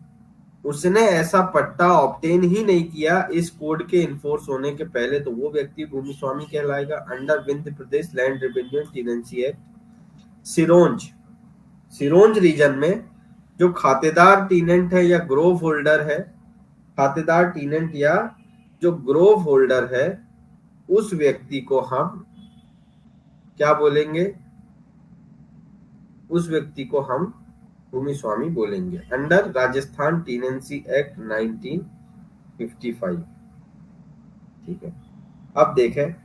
उसने ऐसा पट्टा ऑब्टेन ही नहीं किया इस कोड के इन्फोर्स होने के पहले, तो वो व्यक्ति भूमि स्वामी कहलाएगा under Vindhya Pradesh land revenue and tenancy act. Sironj, Sironj region में जो खातेदार टीनेंट है या ग्रोव होल्डर है, खातेदार टीनेंट या जो ग्रोव होल्डर है, उस व्यक्ति को हम क्या बोलेंगे? उस व्यक्ति को हम भूमि स्वामी बोलेंगे अंडर राजस्थान टीनेंसी एक्ट 1955, ठीक है। अब देखें,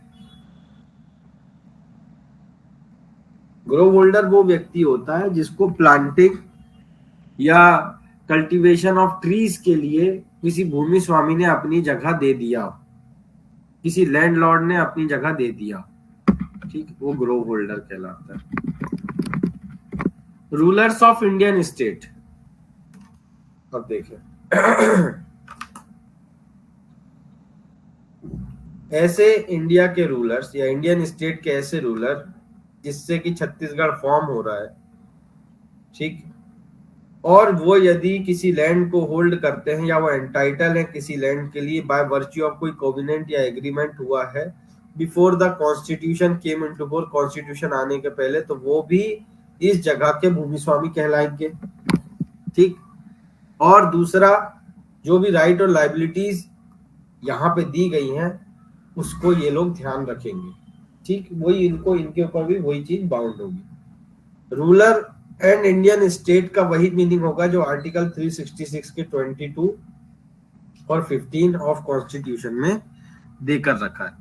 ग्रोव होल्डर वो व्यक्ति होता है जिसको प्लांटिंग या कल्टीवेशन ऑफ ट्रीज के लिए किसी भूमि स्वामी ने अपनी जगह दे दिया, किसी लैंडलॉर्ड ने अपनी जगह दे दिया, ठीक, वो ग्रोव होल्डर कहलाता है। रूलर्स ऑफ इंडियन स्टेट, अब देखें ऐसे इंडिया के रूलर्स या इंडियन स्टेट के ऐसे रूलर जिससे कि छत्तीसगढ़ फॉर्म हो रहा है, ठीक, और वो यदि किसी लैंड को होल्ड करते हैं या वो एंटाइटल है किसी लैंड के लिए बाय वर्च्यू ऑफ कोई कोविनेंट या एग्रीमेंट हुआ है before the constitution came into force, constitution आने के पहले, तो वो भी इस जगह के भूमि स्वामी कहलाएंगे, ठीक। और दूसरा, जो भी राइट और लायबिलिटीज यहाँ पे दी गई हैं उसको ये लोग ध्यान रखेंगे, ठीक, वही इनको, इनके ऊपर भी वही चीज बाउंड होगी। रूलर एंड इंडियन स्टेट का वही मीनिंग होगा जो आर्टिकल 366 के 22 और 15 ऑफ कॉन्स्टिट्यूशन में देकर रखा है।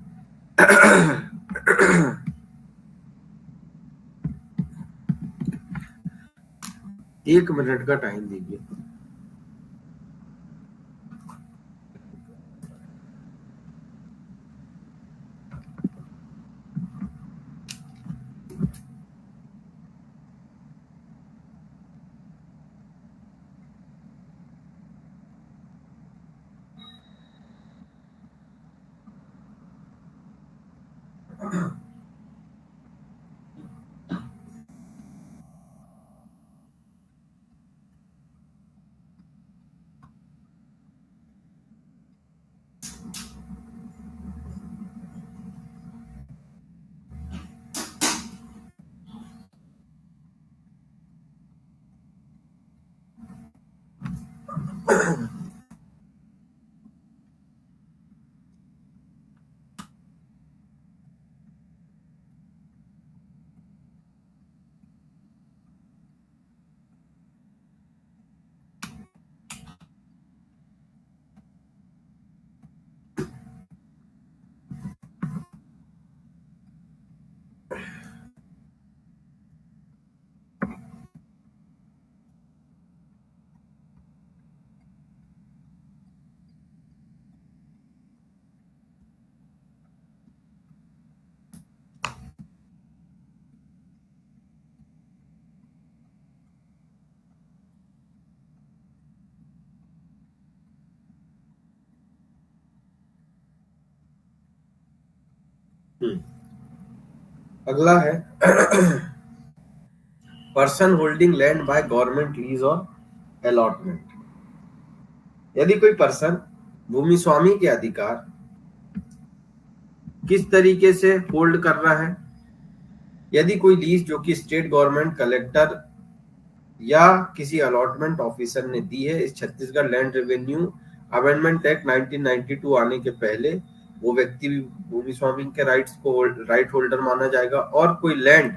1 मिनट का टाइम दीजिए। अगला है person holding land by government lease और अलॉटमेंट। यदि कोई पर्सन भूमि स्वामी के अधिकार किस तरीके से होल्ड कर रहा है, यदि कोई लीज जो कि स्टेट गवर्नमेंट कलेक्टर या किसी अलॉटमेंट ऑफिसर ने दी है, इस Chhattisgarh land revenue amendment act 1992 आने के पहले वो व्यक्ति भी भूमि स्वामी के राइट्स को राइट होल्डर माना जाएगा। और कोई लैंड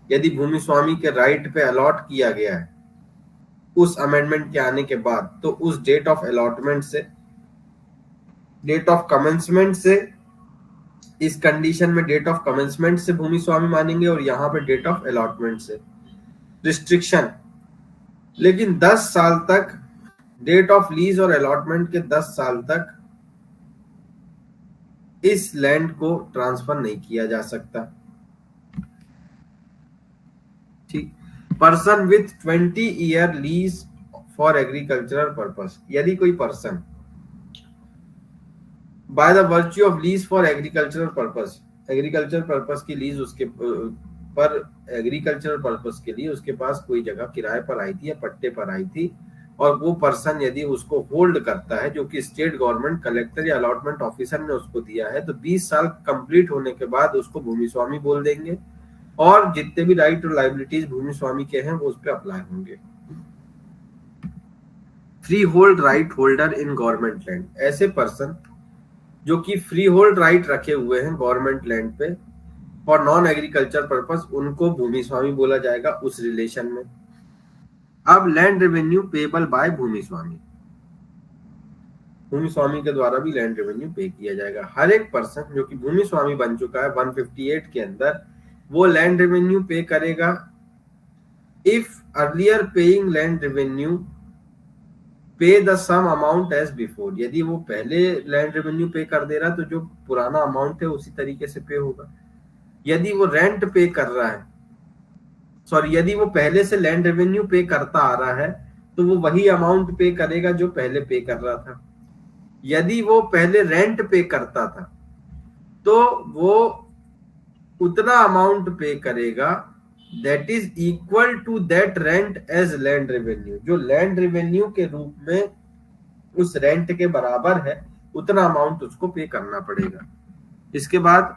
यदि भूमि स्वामी के राइट पे अलॉट किया गया है उस अमेंडमेंट के आने के बाद, तो उस डेट ऑफ अलॉटमेंट से, डेट ऑफ कमेंसमेंट से, इस कंडीशन में डेट ऑफ कमेंसमेंट से भूमि स्वामी मानेंगे और यहाँ पे डेट ऑफ अलॉटमेंट से। रिस्ट्रिक्शन, लेकिन 10 साल तक, डेट ऑफ लीज और अलॉटमेंट के 10 साल तक इस लैंड को ट्रांसफर नहीं किया जा सकता। ठीक। Person with 20 year lease for agricultural purpose. यदि कोई person by the virtue of lease for agricultural purpose, agriculture purpose की लीज उसके पर, एग्रीकल्चरल पर्पस के लिए उसके पास कोई जगह किराए पर आई थी या पट्टे पर आई थी, और वो पर्सन यदि उसको होल्ड करता है, जो कि स्टेट गवर्नमेंट कलेक्टर या अलॉटमेंट ऑफिसर ने उसको दिया है, तो 20 साल कंप्लीट होने के बाद उसको भूमि स्वामी बोल देंगे और जितने भी राइट और लायबिलिटीज भूमि स्वामी के हैं वो उस पर अप्लाई होंगे। Free hold right holder in government land. ऐसे पर्सन जो कि फ्री होल्ड राइट रखे हुए हैं गवर्नमेंट लैंड पे फॉर नॉन एग्रीकल्चर पर्पस, उनको भूमि स्वामी बोला जाएगा उस रिलेशन में। अब लैंड रेवेन्यू पेबल बाय भूमि स्वामी, भूमि स्वामी के द्वारा भी लैंड रेवेन्यू पे किया जाएगा। हर एक पर्सन जो कि भूमि स्वामी बन चुका है 158 के अंदर, वो लैंड रेवेन्यू पे करेगा if earlier paying land revenue pay the sum amount as before. यदि वो पहले लैंड रेवेन्यू पे कर दे रहा है तो जो पुराना अमाउंट है उसी तरीके से पे होगा। यदि वो रेंट पे कर रहा है, सॉरी, यदि वो पहले से लैंड रेवेन्यू पे करता आ रहा है तो वो वही अमाउंट पे करेगा जो पहले पे कर रहा था। यदि वो पहले रेंट पे करता था तो वो उतना अमाउंट पे करेगा that is equal to that rent as land revenue, जो लैंड रेवेन्यू के रूप में उस रेंट के बराबर है, उतना अमाउंट उसको पे करना पड़ेगा। इसके बाद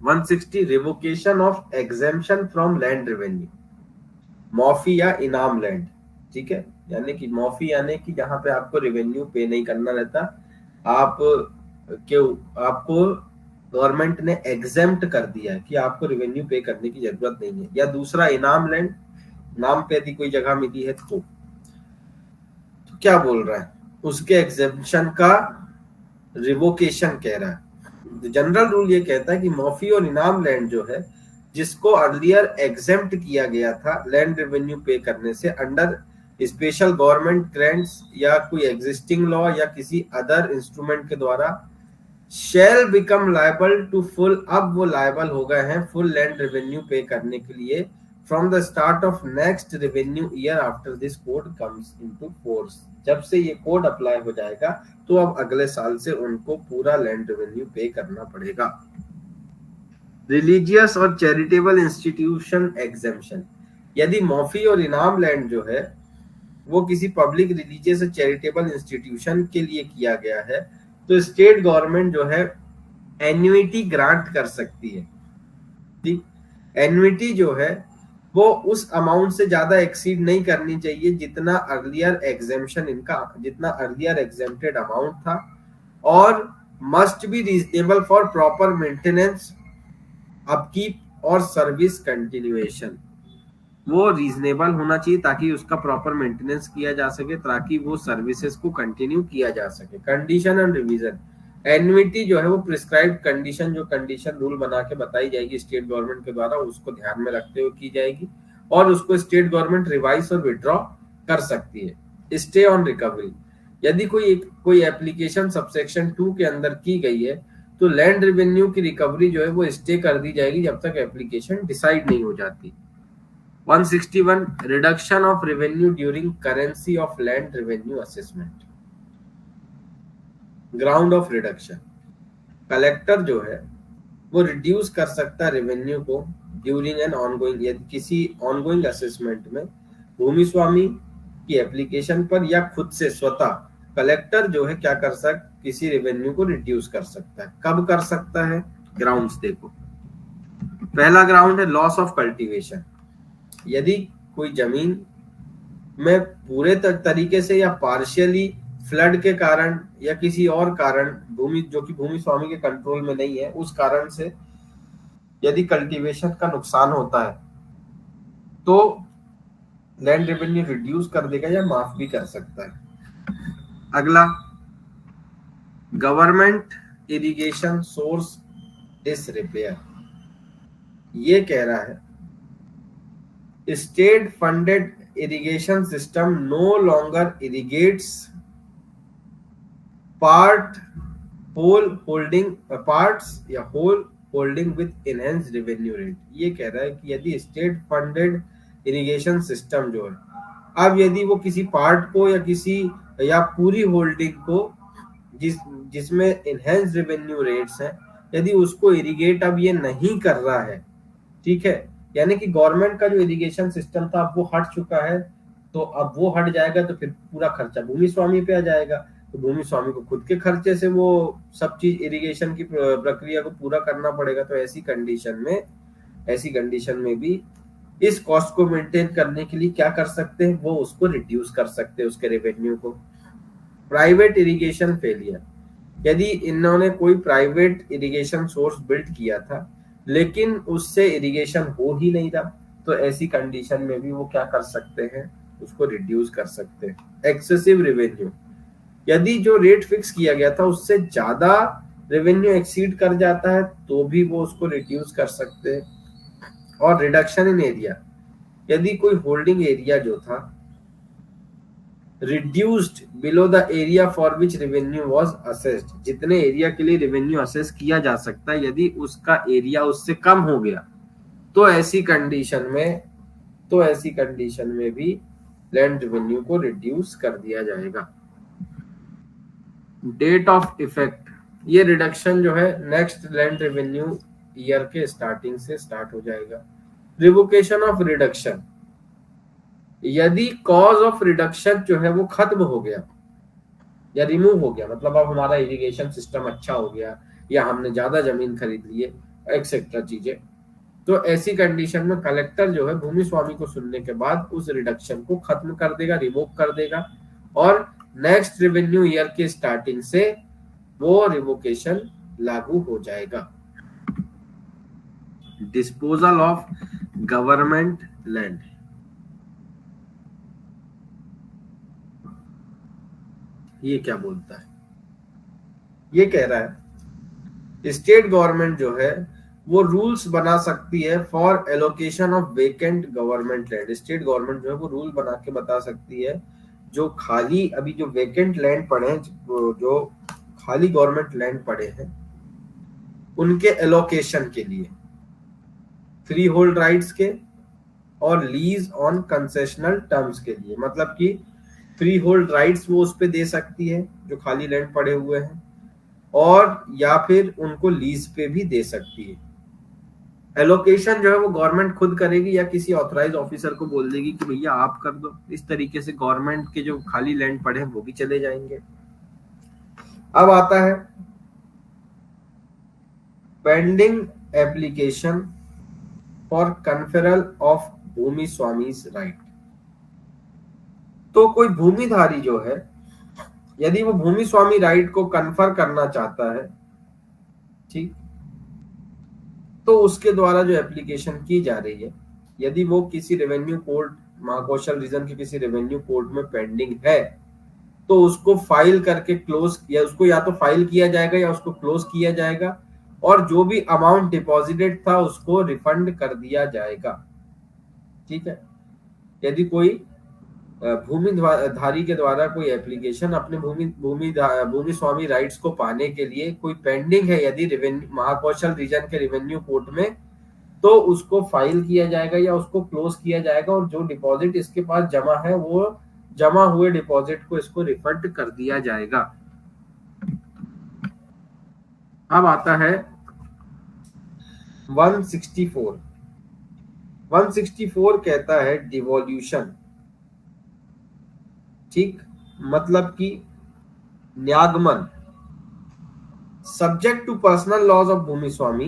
160 revocation of exemption from land revenue, Murphy या इनाम लैंड। ठीक है, यानी कि मॉफी यानी कि जहां पे आपको रेवेन्यू पे नहीं करना रहता, आपको गवर्नमेंट ने एग्जेम्प्ट कर दिया है कि आपको रेवेन्यू पे करने की जरूरत नहीं है। या दूसरा इनाम लैंड, नाम पे यदि कोई जगह मिली है तो क्या बोल रहा है, उसके एग्जेम्पशन का रिवोकेशन कह रहा है। जनरल रूल ये कहता है कि मॉफी और इनाम लैंड जो है जिसको अर्लियर एग्जेम्प्ट किया गया था लैंड रेवेन्यू पे करने से अंडर स्पेशल गवर्नमेंट ग्रांट्स या कोई एग्जिस्टिंग लॉ या किसी अदर इंस्ट्रूमेंट के द्वारा, shall become liable to full, अब वो लायबल हो गए हैं फुल लैंड रेवेन्यू पे करने के लिए from the start of next revenue year after this code comes into force. जब से ये कोड अप्लाई हो जाएगा तो अब अगले साल से उनको पूरा लैंड रेवेन्यू पे करना पड़ेगा। रिलीजियस और चैरिटेबल इंस्टीट्यूशन एग्जेम्पशन, यदि मौफी और इनाम लैंड जो है वो किसी पब्लिक, रिलीजियस और चैरिटेबल इंस्टीट्यूशन के लिए किया गया है तो स्टेट गवर्नमेंट जो है एन्युइटी ग्रांट कर सकती है। ठीक, एन्युइटी जो है वो उस अमाउंट से ज्यादा एक्सीड नहीं करनी चाहिए जितना अर्लियर एग्जेम्पशन इनका, जितना अर्लियर एग्जेम्प्टेड अमाउंट था, और must be reasonable for proper maintenance, upkeep और सर्विस कंटिन्यूएशन। वो रीजनेबल होना चाहिए ताकि उसका प्रॉपर मेंटेनेंस किया जा सके, ताकि वो सर्विसेज को कंटिन्यू किया जा सके। कंडीशन एंड रिवीजन, एन्युइटी जो है वो प्रिस्क्राइब्ड कंडीशन, जो कंडीशन रूल बना के बताई जाएगी स्टेट गवर्नमेंट के द्वारा, उसको ध्यान में रखते हुए की जाएगी और उसको स्टेट गवर्नमेंट रिवाइज और विड्रॉ कर सकती है। स्टे ऑन रिकवरी, यदि कोई एप्लीकेशन सबसेक्शन 2 के अंदर की गई है तो लैंड रेवेन्यू की रिकवरी जो है वो स्टे कर दी जाएगी जब तक एप्लीकेशन डिसाइड नहीं हो जाती। 161 reduction of revenue during currency of land revenue assessment. Ground of reduction, collector जो है वो रिड्यूस कर सकता है रेवेन्यू को ड्यूरिंग एन ऑनगोइंग, यदि किसी ऑनगोइंग असेसमेंट में भूमि स्वामी की एप्लीकेशन पर या खुद से स्वतः कलेक्टर जो है क्या कर सकता, किसी रेवेन्यू को रिड्यूस कर सकता है। कब कर सकता है? ग्राउंड्स देखो। पहला ग्राउंड है लॉस ऑफ कल्टीवेशन, यदि कोई जमीन में पूरे तरीके से या पार्शियली फ्लड के कारण या किसी और कारण, भूमि जो कि भूमि स्वामी के कंट्रोल में नहीं है, उस कारण से यदि कल्टीवेशन का नुकसान होता है तो लैंड रेवेन्यू रिड्यूस कर देगा या माफ भी कर सकता है। अगला, गवर्नमेंट इरिगेशन सोर्स डिसरिपेयर, ये कह रहा है state funded irrigation system no longer irrigates part whole holding parts या whole holding with enhanced revenue rate. ये कह रहा है कि यदि स्टेट फंडेड इरिगेशन सिस्टम जो है, अब यदि वो किसी पार्ट को या पूरी होल्डिंग को जिसमें एनहेंस्ड रेवेन्यू रेट्स हैं, यदि उसको इरिगेट अब ये नहीं कर रहा है, ठीक है, यानी कि गवर्नमेंट का जो इरिगेशन सिस्टम था अब वो हट चुका है, तो अब वो हट जाएगा तो फिर पूरा खर्चा भूमि स्वामी पे आ जाएगा, तो भूमि स्वामी को खुद के खर्चे से वो सब चीज इरिगेशन की प्रक्रिया को पूरा करना पड़ेगा। तो ऐसी कंडीशन में भी इस कॉस्ट को मेंटेन करने के लिए क्या कर सकते हैं, वो उसको रिड्यूस कर सकते हैं, उसके रेवेन्यू को। प्राइवेट इरिगेशन फेलियर, यदि इन्होंने कोई प्राइवेट इरिगेशन सोर्स बिल्ड किया था लेकिन उससे इरिगेशन हो ही नहीं रहा, तो ऐसी कंडीशन में भी वो क्या कर सकते हैं, उसको रिड्यूस कर सकते हैं। एक्सेसिव रेवेन्यू, यदि जो रेट फिक्स किया गया था उससे ज्यादा रेवेन्यू एक्सीड कर जाता है तो भी वो उसको रिड्यूस कर सकते हैं। और रिडक्शन इन एरिया, यदि कोई होल्डिंग एरिया जो था reduced below the area for which revenue was assessed, जितने एरिया के लिए रेवेन्यू असेस किया जा सकता है यदि उसका एरिया उससे कम हो गया तो ऐसी कंडीशन में भी लैंड रेवेन्यू को रिड्यूस कर दिया जाएगा। डेट ऑफ इफेक्ट, ये रिडक्शन जो है नेक्स्ट लैंड रेवेन्यू ईयर के स्टार्टिंग से स्टार्ट हो जाएगा। रिवोकेशन ऑफ रिडक्शन, यदि कॉज ऑफ रिडक्शन जो है वो खत्म हो गया या रिमूव हो गया, मतलब अब हमारा इरिगेशन सिस्टम अच्छा हो गया या हमने ज्यादा जमीन खरीद ली है एक्सेट्रा चीजें, तो ऐसी कंडीशन में कलेक्टर जो है भूमि स्वामी को सुनने के बाद उस रिडक्शन को खत्म कर देगा, रिवोक कर देगा, और नेक्स्ट रेवेन्यू ईयर के स्टार्टिंग से वो रिवोकेशन लागू हो जाएगा। डिस्पोजल ऑफ गवर्नमेंट लैंड, ये क्या बोलता है, ये कह रहा है स्टेट गवर्नमेंट जो है वो रूल्स बना सकती है for allocation of vacant government land. State government जो है वो रूल बना के बता सकती है जो खाली अभी जो वेकेंट लैंड पड़े हैं, जो खाली गवर्नमेंट लैंड पड़े हैं उनके एलोकेशन के लिए, फ्री होल्ड राइट्स के और लीज ऑन कंसेशनल टर्म्स के लिए। मतलब कि फ्री होल्ड राइट्स वो उस पे दे सकती है जो खाली लैंड पड़े हुए हैं, और या फिर उनको लीज पे भी दे सकती है। एलोकेशन जो है वो गवर्नमेंट खुद करेगी या किसी ऑथराइज ऑफिसर को बोल देगी कि भैया आप कर दो। इस तरीके से गवर्नमेंट के जो खाली लैंड पड़े हैं वो भी चले जाएंगे। अब आता है pending application for conferral of भूमि स्वामीज राइट। तो कोई भूमिधारी जो है यदि वो भूमि स्वामी राइट को कन्फर करना चाहता है, ठीक, तो उसके द्वारा जो एप्लीकेशन की जा रही है, यदि वो किसी रेवेन्यू कोर्ट, महाकौशल रीजन के किसी रेवेन्यू कोर्ट में पेंडिंग है, तो उसको फाइल करके क्लोज, या उसको या तो फाइल किया जाएगा या उसको क्लोज किया जाएगा, और जो भी अमाउंट डिपॉजिटेड था उसको रिफंड कर दिया जाएगा। ठीक है। यदि कोई भूमि धारी के द्वारा कोई एप्लीकेशन अपने भूमि स्वामी राइट्स को पाने के लिए कोई पेंडिंग है यदि रेवेन्यू महाकौशल रीजन के रेवेन्यू कोर्ट में, तो उसको फाइल किया जाएगा या उसको क्लोज किया जाएगा, और जो डिपॉजिट इसके पास जमा है वो जमा हुए डिपॉजिट को इसको रिफंड कर दिया जाएगा। अब आता है 164। 164 कहता है डिवोल्यूशन। ठीक, मतलब कि न्यागमन subject to personal laws of भूमि स्वामी,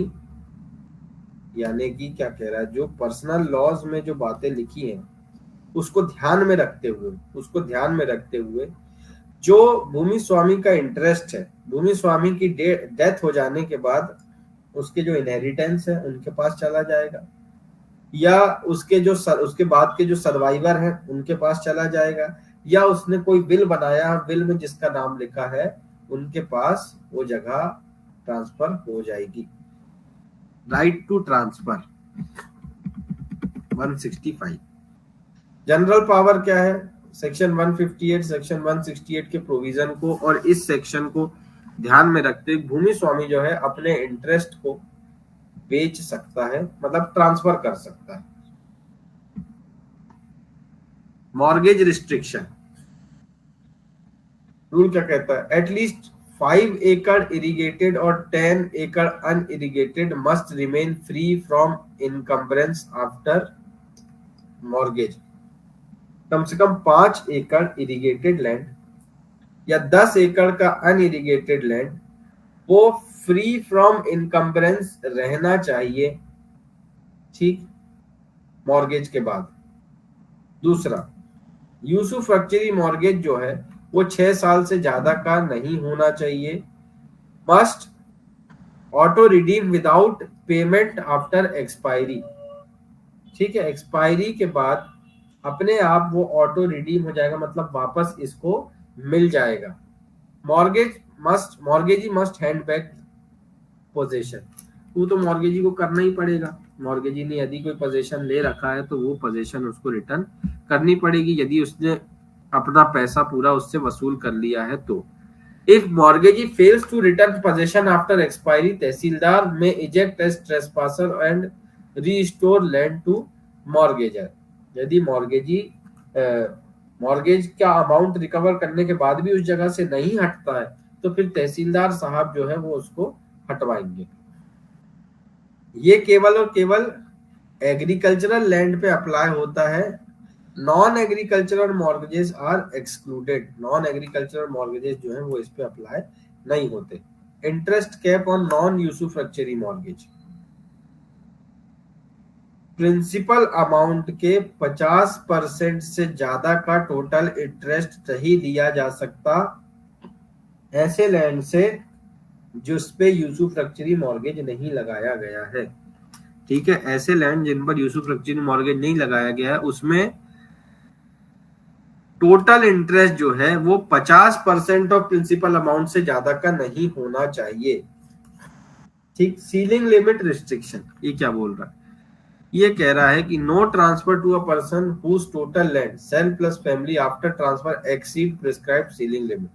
यानी कि क्या कह रहा है, जो पर्सनल लॉज में जो बातें लिखी हैं उसको ध्यान में रखते हुए जो भूमि स्वामी का इंटरेस्ट है, भूमि स्वामी की डेथ हो जाने के बाद उसके जो इनहेरिटेंस है उनके पास चला जाएगा, या उसके बाद के जो सर्वाइवर हैं उनके पास चला जाएगा, या उसने कोई विल बनाया, विल में जिसका नाम लिखा है उनके पास वो जगह ट्रांसफर हो जाएगी। Right to transfer 165। General power क्या है? सेक्शन 158 सेक्शन 168 के प्रोविजन को और इस सेक्शन को ध्यान में रखते हुए भूमि स्वामी जो है अपने इंटरेस्ट को बेच सकता है, मतलब ट्रांसफर कर सकता है। मॉर्गेज रिस्ट्रिक्शन रूल क्या कहता है? एटलीस्ट 5 एकड़ इरिगेटेड और 10 एकड़ unirrigated must remain free from encumbrance after mortgage. कम से कम 5 एकड़ इरिगेटेड लैंड या 10 एकड़ का अनइरिगेटेड लैंड वो फ्री फ्रॉम इनकम्बरेंस रहना चाहिए, ठीक, मॉर्गेज के बाद। दूसरा, यूसुफैक्चरी मॉर्गेज जो है वो 6 साल से ज्यादा का नहीं होना चाहिए। Must auto redeem without payment after expiry. ठीक है, एक्सपायरी के बाद अपने आप वो ऑटो रिडीम हो जाएगा, मतलब वापस इसको मिल जाएगा। Mortgagee must hand back position. वो तो मॉर्गेजी को करना ही पड़ेगा। मॉर्गेजी ने यदि कोई पोजीशन ले रखा है तो वो पोजीशन उसको रिटर्न करनी पड़ेगी, यदि उसने अपना पैसा पूरा उससे वसूल कर लिया है तो। If mortgagee fails to return position after expiry, tehsildar में eject as trespasser and restore land to mortgagor. यदि मॉर्गेज का अमाउंट रिकवर करने के बाद भी उस जगह से नहीं हटता है तो फिर तहसीलदार साहब जो है वो उसको हटवाएंगे। ये केवल और केवल एग्रीकल्चरल लैंड पे अप्लाई होता है। Non agricultural mortgages are excluded. Non agricultural mortgages जो है वो इस पे अप्लाई नहीं होते। Interest cap on non usufructuary mortgage. Principal amount के 50% से ज्यादा का टोटल इंटरेस्ट नहीं दिया जा सकता ऐसे लैंड से जिस पे यूसुफैक्चरी मॉर्गेज नहीं लगाया गया है। ठीक है, ऐसे लैंड जिन पर यूसुफैक्चरी मॉर्गेज नहीं लगाया गया है उसमें टोटल इंटरेस्ट जो है वो 50% ऑफ प्रिंसिपल अमाउंट से ज्यादा का नहीं होना चाहिए। ठीक। सीलिंग लिमिट रिस्ट्रिक्शन, ये क्या बोल रहा है? ये कह रहा है कि no transfer to a person whose total land self plus family after transfer exceed prescribed ceiling limit.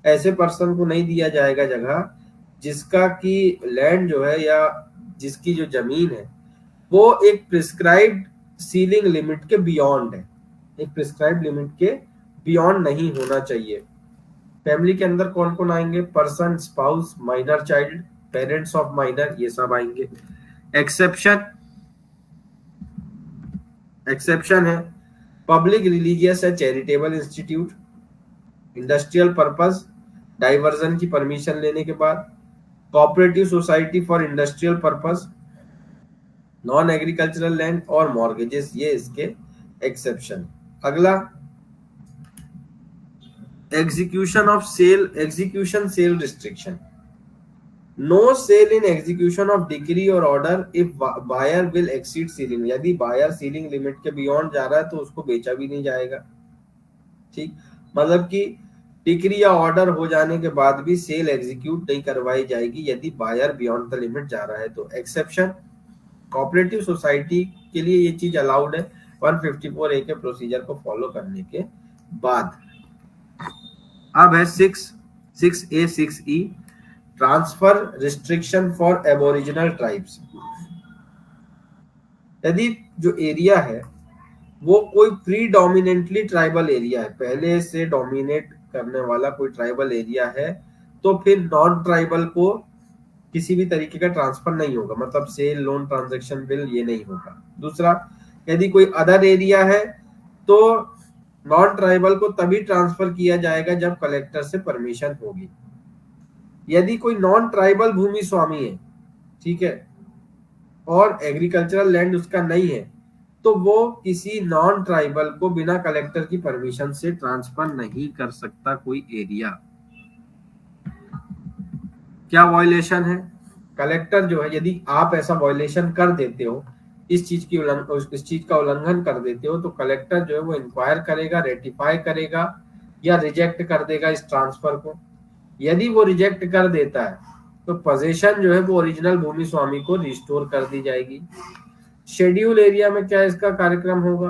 ऐसे पर्सन को नहीं दिया जाएगा जगह जिसका की लैंड जो है या जिसकी जो जमीन है वो एक प्रिस्क्राइब्ड सीलिंग लिमिट के बियॉन्ड है, एक प्रिस्क्राइब्ड लिमिट के बियॉन्ड नहीं होना चाहिए। फैमिली के अंदर कौन कौन आएंगे? Person, spouse, minor child, parents of minor, ये सब आएंगे। एक्सेप्शन, एक्सेप्शन है पब्लिक, रिलीजियस या charitable institute, industrial purpose, diversion की परमिशन लेने के बाद, cooperative society for industrial purpose, non agricultural land और मॉर्गेजेस, ये इसके एक्सेप्शन। अगला execution of sale, execution sale restriction. No sale in execution of decree और order if buyer will exceed ceiling. यदि बायर सीलिंग लिमिट के beyond जा रहा है तो उसको बेचा भी नहीं जाएगा। ठीक, मतलब कि डिक्री या ऑर्डर हो जाने के बाद भी सेल एग्जीक्यूट नहीं करवाई जाएगी यदि बायर बियॉन्ड द लिमिट जा रहा है तो। एक्सेप्शन, कोऑपरेटिव सोसाइटी के लिए ये चीज अलाउड है 154A के प्रोसीजर को फॉलो करने के बाद। अब है 6A 6E transfer restriction for aboriginal tribes. यदि जो एरिया है वो कोई प्रीडोमिनेंटली ट्राइबल एरिया है, पहले से डोमिनेट करने वाला कोई ट्राइबल एरिया है, तो फिर नॉन ट्राइबल को किसी भी तरीके का ट्रांसफर नहीं होगा, मतलब सेल, लोन, ट्रांजैक्शन, बिल, ये नहीं होगा। दूसरा, यदि कोई अदर एरिया है तो नॉन ट्राइबल को तभी ट्रांसफर किया जाएगा जब कलेक्टर से परमिशन होगी। यदि कोई नॉन ट्राइबल भूमि स्वामी है, ठीक है, और एग्रीकल्चरल लैंड उसका नहीं है, तो वो किसी नॉन ट्राइबल को बिना कलेक्टर की परमिशन से ट्रांसफर नहीं कर सकता कोई एरिया। क्या वायलेशन है? कलेक्टर जो है, यदि आप ऐसा वायलेशन कर देते हो, इस चीज का उल्लंघन कर देते हो, तो कलेक्टर जो है वो इंक्वायर करेगा, रेटिफाई करेगा या रिजेक्ट कर देगा इस ट्रांसफर को। यदि वो रिजेक्ट कर देता है तो पोजीशन जो है वो ओरिजिनल भूमि स्वामी को रिस्टोर कर दी जाएगी। शेड्यूल एरिया में क्या इसका कार्यक्रम होगा?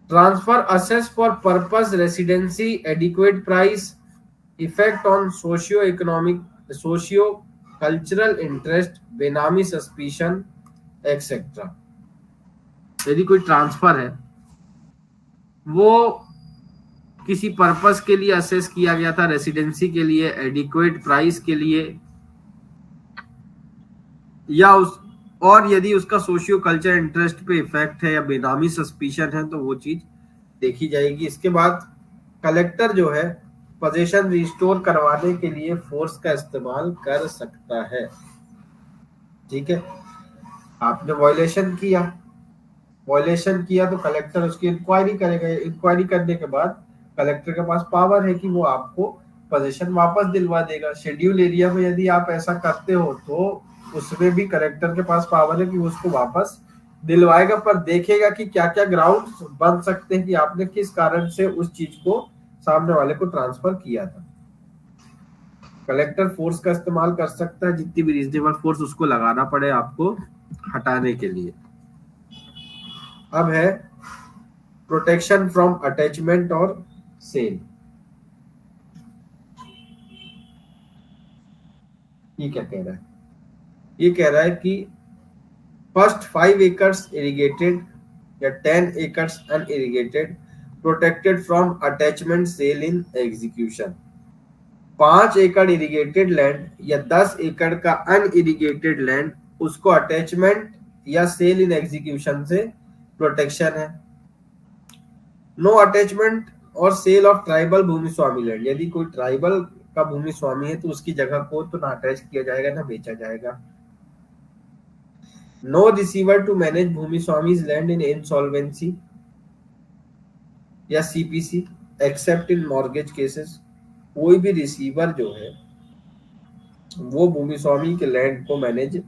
Transfer assess for purpose residency, adequate price, effect on socio economic, socio cultural interest, बेनामी सस्पिशन एक्सेट्रा। यदि कोई ट्रांसफर है वो किसी पर्पस के लिए असेस किया गया था, रेसिडेंसी के लिए, एडिक्वेट प्राइस के लिए, या और यदि उसका सोशियो कल्चर इंटरेस्ट पे इफेक्ट है या बेनामी सस्पिशन है तो वो चीज देखी जाएगी। इसके बाद कलेक्टर जो है पोजीशन रिस्टोर करवाने के लिए फोर्स का इस्तेमाल कर सकता है। ठीक है, आपने वायलेशन किया तो कलेक्टर उसकी इंक्वायरी करेगा। इंक्वायरी करने के बाद कलेक्टर के पास पावर है कि वो आपको पोजीशन वापस दिलवा देगा। शेड्यूल एरिया में यदि आप ऐसा करते हो तो उसमें भी कलेक्टर के पास पावर है कि वो उसको वापस दिलवाएगा, पर देखेगा कि क्या क्या ग्राउंड बन सकते हैं कि आपने किस कारण से उस चीज को सामने वाले को ट्रांसफर किया था। कलेक्टर फोर्स का इस्तेमाल कर सकता है, जितनी भी रीजनेबल फोर्स उसको लगाना पड़े आपको हटाने के लिए। अब है प्रोटेक्शन फ्रॉम अटैचमेंट और सेल। ये क्या कह रहा है? ये कह रहा है कि फर्स्ट 5 एकर्स इरिगेटेड या 10 acres unirrigated protected from attachment sale in execution. 5 एकड़ इरिगेटेड लैंड या 10 एकड़ का अनइरिगेटेड लैंड, उसको अटैचमेंट या सेल इन एग्जीक्यूशन से प्रोटेक्शन है। नो अटैचमेंट और सेल ऑफ ट्राइबल भूमि स्वामी लैंड। यदि कोई ट्राइबल का भूमि स्वामी है तो उसकी जगह को तो ना अटैच किया जाएगा ना बेचा जाएगा। नो रिसीवर टू मैनेज भूमि स्वामीज लैंड इन इंसॉल्वेंसी या CPC except in mortgage cases. कोई भी रिसीवर जो है वो भूमि स्वामी के लैंड को मैनेज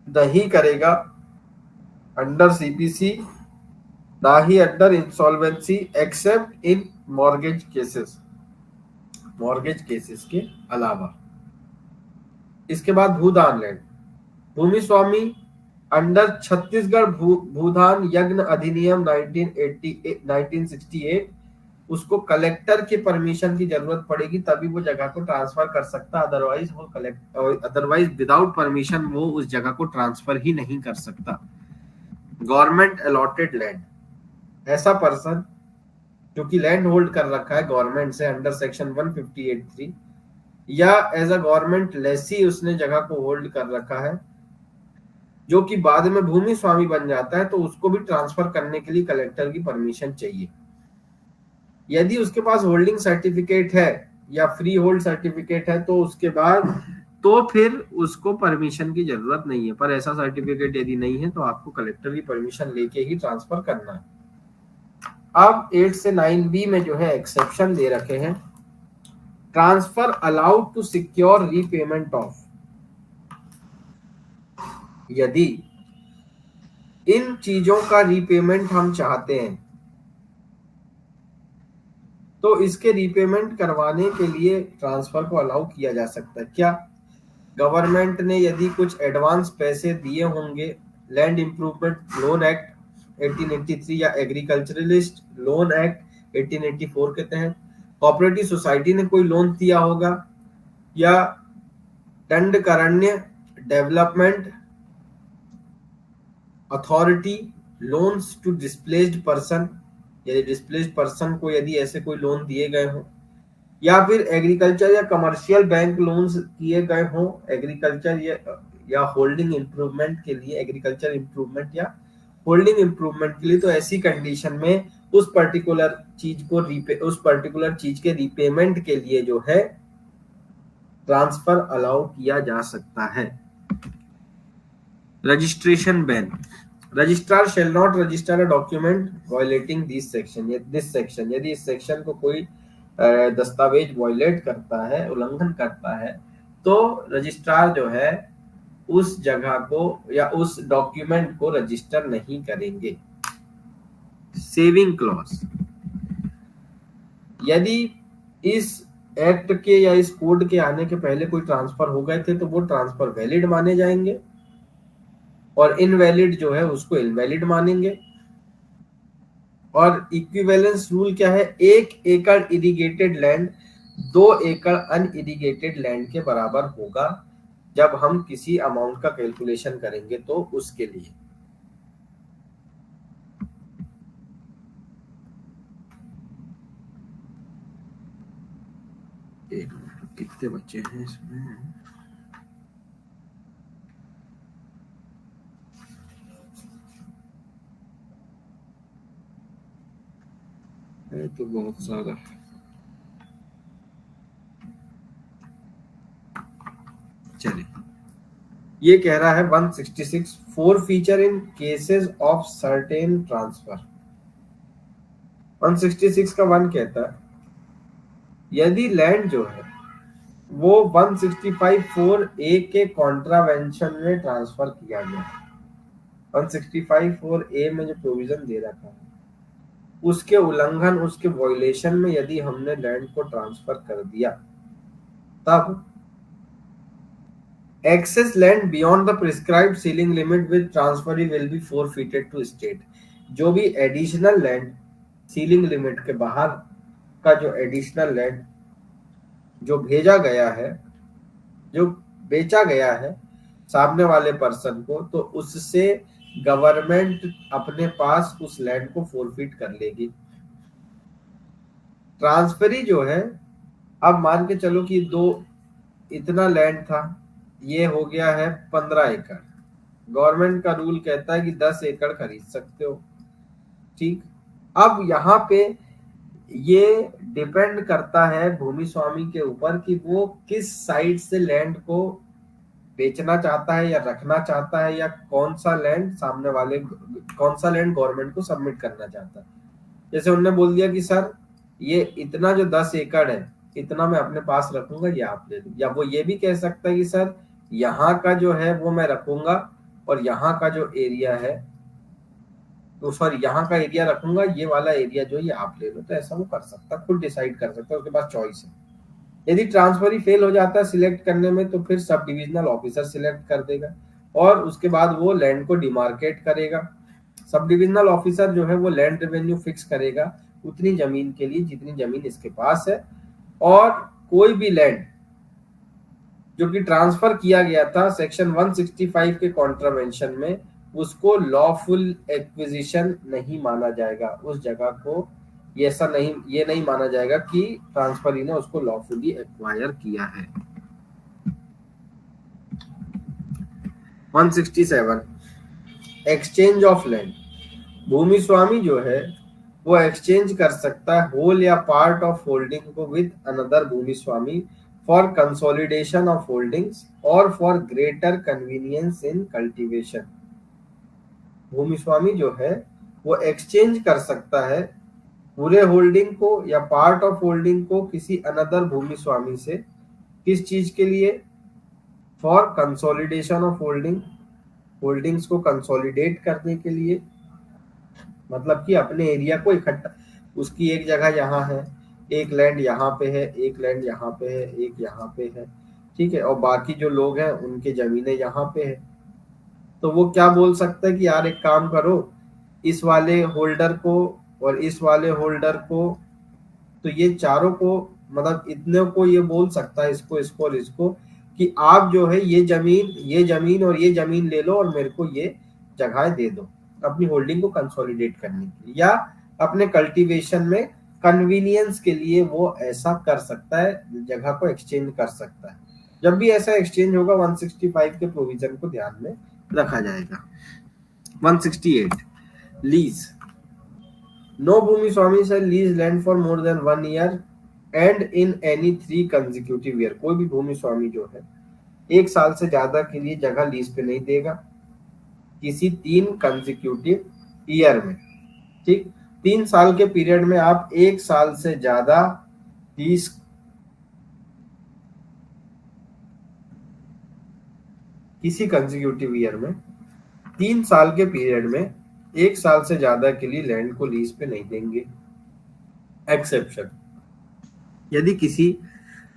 नहीं करेगा अंडर सीपीसी, ना ही under insolvency, except in mortgage cases, mortgage cases के अलावा। इसके बाद भूदान लैंड, भूमि स्वामी अंडर छत्तीसगढ़ भूदान यज्ञ अधिनियम 1968 उसको कलेक्टर के परमिशन की जरूरत पड़ेगी तभी वो जगह को ट्रांसफर कर सकता, अदरवाइज विदाउट परमिशन वो उस जगह को ट्रांसफर ही नहीं कर सकता। गवर्नमेंट अलॉटेड लैंड, ऐसा पर्सन जो कि लैंड होल्ड कर रखा है गवर्नमेंट से अंडर सेक्शन 158(3) या एज अ गवर्नमेंट लेसी उसने जगह को होल्ड कर रखा है, जो कि बाद में भूमि स्वामी बन जाता है, तो उसको भी ट्रांसफर करने के लिए कलेक्टर की परमिशन चाहिए। यदि उसके पास होल्डिंग सर्टिफिकेट है या फ्री होल्ड सर्टिफिकेट है तो उसके बाद तो फिर उसको परमिशन की जरूरत नहीं है, पर ऐसा सर्टिफिकेट यदि नहीं है तो आपको कलेक्टर की परमिशन लेके ही ट्रांसफर करना है। अब 8 से 9B में जो है एक्सेप्शन दे रखे हैं, transfer allowed to secure repayment of, यदि इन चीजों का रीपेमेंट हम चाहते हैं तो इसके रीपेमेंट करवाने के लिए ट्रांसफर को अलाउ किया जा सकता है। क्या गवर्नमेंट ने यदि कुछ एडवांस पैसे दिए होंगे, लैंड इंप्रूवमेंट लोन एक्ट 1883 या एग्रीकल्चरलिस्ट लोन एक्ट 1884 के तहत, कोऑपरेटिव सोसाइटी ने कोई लोन दिया होगा, या Dandakaranya development authority loans to displaced person, यदि डिस्प्लेस्ड पर्सन को यदि ऐसे कोई लोन दिए गए हो, या फिर एग्रीकल्चर या कमर्शियल बैंक लोन्स किए गए हो एग्रीकल्चर या होल्डिंग इंप्रूवमेंट के लिए, एग्रीकल्चर इंप्रूवमेंट या होल्डिंग इंप्रूवमेंट के लिए, तो ऐसी कंडीशन में उस पर्टिकुलर चीज के रीपेमेंट के लिए जो है ट्रांसफर अलाउ किया जा सकता है। Registration ban, registrar shall not register a document violating this section, यदि इस सेक्शन को कोई दस्तावेज वायलेट करता है, उल्लंघन करता है, तो रजिस्ट्रार जो है उस जगह को या उस डॉक्यूमेंट को रजिस्टर नहीं करेंगे। सेविंग क्लॉज, यदि इस एक्ट के या इस कोड के आने के पहले कोई ट्रांसफर हो गए थे तो वो ट्रांसफर वैलिड माने जाएंगे, और इनवैलिड जो है उसको इनवैलिड मानेंगे। और इक्विवेलेंस रूल क्या है, 1 एकड़ इरिगेटेड लैंड 2 एकड़ अनइरिगेटेड लैंड के बराबर होगा जब हम किसी अमाउंट का कैलकुलेशन करेंगे तो उसके लिए। एक मिनट, कितने बच्चे हैं इसमें? है तो बहुत सारा। चलिए, ये कह रहा है 166 four feature in cases of certain transfer. 166 का 1 कहता है यदि लैंड जो है वो 165(4)(a) के कॉन्ट्रावेंशन में ट्रांसफर किया गया, 165(4)(a) में जो प्रोविजन दे रखा है उसके उल्लंघन, उसके वायलेशन में यदि हमने लैंड को ट्रांसफर कर दिया, तब excess land beyond the prescribed ceiling limit with transferee will be forfeited to state। जो भी एडिशनल लैंड सीलिंग लिमिट के बाहर का जो एडिशनल लैंड जो भेजा गया है, जो बेचा गया है सामने वाले पर्सन को, तो उससे गवर्नमेंट अपने पास उस लैंड को फोरफिट कर लेगी। ट्रांसफरी जो है, अब मान के चलो कि इतना लैंड था, ये हो गया है 15 एकड़, गवर्नमेंट का रूल कहता है कि 10 एकड़ खरीद सकते हो, ठीक। अब यहाँ पे ये डिपेंड करता है भूमि स्वामी के ऊपर कि वो किस साइड से लैंड को बेचना चाहता है या रखना चाहता है, या कौन सा लैंड गवर्नमेंट को सबमिट करना चाहता है। जैसे उन्होंने बोल दिया कि सर ये इतना जो 10 एकड़ है इतना मैं अपने पास रखूंगा, ये आप ले लो, या वो ये भी कह सकता है कि सर यहाँ का जो है वो मैं रखूंगा और यहाँ का जो एरिया है, तो सॉरी यहाँ का एरिया रखूंगा, ये वाला एरिया जो ये आप ले लो, तो ऐसा वो कर सकता, खुद डिसाइड कर सकता है, उसके पास चॉइस है। यदि ट्रांसफर ही फेल हो जाता है सिलेक्ट करने में तो फिर सब डिविजनल ऑफिसर सिलेक्ट कर देगा और उसके बाद वो लैंड को डिमार्केट करेगा। सब डिविजनल ऑफिसर जो है वो लैंड रेवेन्यू फिक्स करेगा उतनी जमीन के लिए जितनी जमीन इसके पास है, और कोई भी लैंड जो कि ट्रांसफर किया गया था सेक्शन 165 के कॉन्ट्रावेंशन में, उसको लॉफुल एक्विजिशन नहीं माना जाएगा। उस जगह को ये नहीं माना जाएगा कि ट्रांसफरी ने उसको लॉफुली एक्वायर किया है। 167 एक्सचेंज ऑफ लैंड। भूमि स्वामी जो है वो एक्सचेंज कर सकता है होल या पार्ट ऑफ होल्डिंग को विद अनदर भूमि स्वामी फॉर कंसोलिडेशन ऑफ होल्डिंग्स और for greater convenience in cultivation. भूमि स्वामी जो है वो एक्सचेंज कर सकता है पूरे होल्डिंग को या पार्ट ऑफ होल्डिंग को किसी अनदर भूमि स्वामी से। किस चीज के लिए? फॉर कंसोलिडेशन ऑफ होल्डिंग्स को कंसोलिडेट करने के लिए, मतलब कि अपने एरिया को इकट्ठा, उसकी एक जगह यहाँ है, एक लैंड यहाँ पे है, एक लैंड यहाँ पे है, एक यहाँ पे है, ठीक है, और बाकी जो लोग हैं उनके जमीनें यहाँ पे है। तो वो क्या बोल सकता है कि यार एक काम करो, इस वाले होल्डर को और इस वाले होल्डर को, तो ये चारों को, मतलब इतने को ये बोल सकता है, इसको इसको और इसको, कि आप जो है ये जमीन और ये जमीन ले लो और मेरे को ये जगह दे दो अपनी होल्डिंग को कंसोलिडेट करने के लिए, या अपने कल्टीवेशन में कन्वीनियंस के लिए वो ऐसा कर सकता है, जगह को एक्सचेंज कर सकता है। जब भी ऐसा एक्सचेंज होगा 165 के प्रोविजन को ध्यान में रखा जाएगा। 168 लीज। नो भूमि स्वामी shall lease land for more than 1 year and in any 3 consecutive year. कोई भी भूमि स्वामी जो है 1 साल से ज्यादा के लिए जगह लीज पे नहीं देगा किसी 3 कंसेक्यूटिव ईयर में। ठीक, 3 साल के पीरियड में आप 1 साल से ज्यादा लीज, किसी कंसेक्यूटिव ईयर में 3 साल के पीरियड में 1 साल से ज्यादा के लिए लैंड को लीज पे नहीं देंगे। एक्सेप्शन, यदि किसी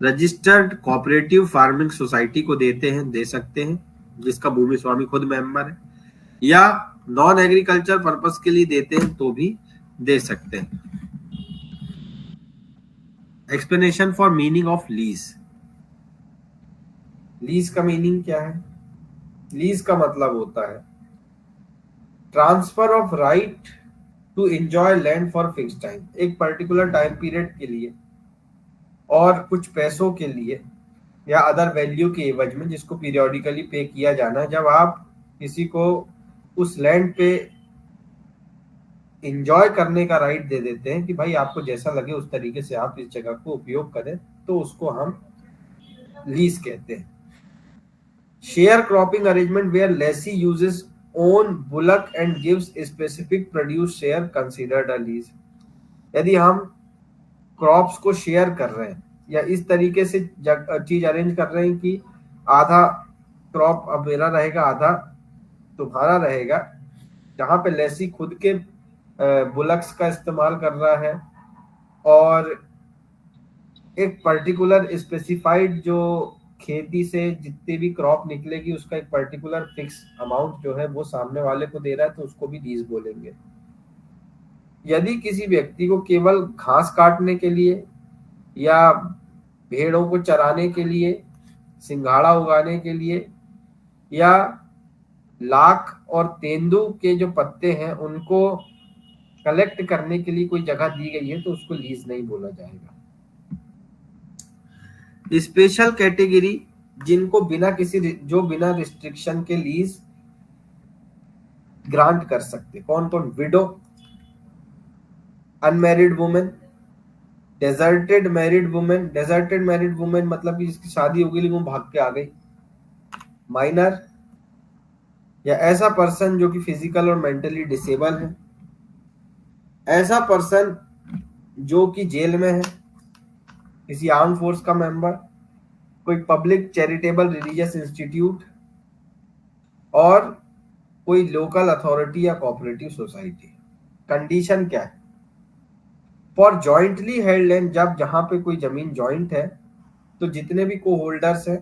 रजिस्टर्ड कोऑपरेटिव फार्मिंग सोसाइटी को देते हैं, दे सकते हैं, जिसका भूमि स्वामी खुद मेंबर है, या नॉन एग्रीकल्चर पर्पस के लिए देते हैं तो भी दे सकते हैं। Explanation for meaning of lease. Lease का मीनिंग क्या है? लीज का मतलब होता है transfer of right to enjoy land for fix time, एक पर्टिकुलर टाइम पीरियड के लिए और कुछ पैसों के लिए या अदर वैल्यू के एवज में, जिसको पीरियोडिकली पे किया जाना है। जब आप किसी को उस लैंड पे एंजॉय करने का राइट दे देते हैं कि भाई आपको जैसा लगे उस तरीके से आप इस जगह को उपयोग करें, तो उसको हम लीज कहते हैं। Share cropping arrangement where lessee uses own bullock and gives specific produce share considered a lease. यदि हम क्रॉप्स को शेयर कर रहे हैं या इस तरीके से चीज अरेंज कर रहे हैं कि आधा क्रॉप अब मेरा रहेगा, आधा तुम्हारा रहेगा, जहां पे लेसी खुद के बुलक्स का इस्तेमाल कर रहा है और एक पर्टिकुलर स्पेसिफाइड जो खेती से जितनी भी क्रॉप निकलेगी उसका एक पर्टिकुलर फिक्स अमाउंट जो है वो सामने वाले को दे रहा है, तो उसको भी लीज बोलेंगे। यदि किसी व्यक्ति को केवल घास काटने के लिए या भेड़ों को चराने के लिए, सिंघाड़ा उगाने के लिए, या लाख और तेंदू के जो पत्ते हैं उनको कलेक्ट करने के लिए कोई जगह दी गई है, तो उसको लीज नहीं बोला जाएगा। स्पेशल कैटेगरी, जिनको बिना बिना रिस्ट्रिक्शन के लीज ग्रांट कर सकते, कौन कौन? Window, unmarried women, deserted married women. Deserted married women मतलब कि जिसकी शादी हो गई लेकिन वो भाग के आ गई। माइनर, या ऐसा पर्सन जो कि फिजिकल और मेंटली डिसेबल है। ऐसा पर्सन जो कि जेल में है, किसी आर्म फोर्स का मेंबर, कोई पब्लिक चैरिटेबल रिलीजियस इंस्टीट्यूट, और कोई लोकल अथॉरिटी या कोऑपरेटिव सोसाइटी। कंडीशन क्या है? फॉर जॉइंटली हेल्ड लैंड, जब जहां पे कोई जमीन जॉइंट है, तो जितने भी को होल्डर्स हैं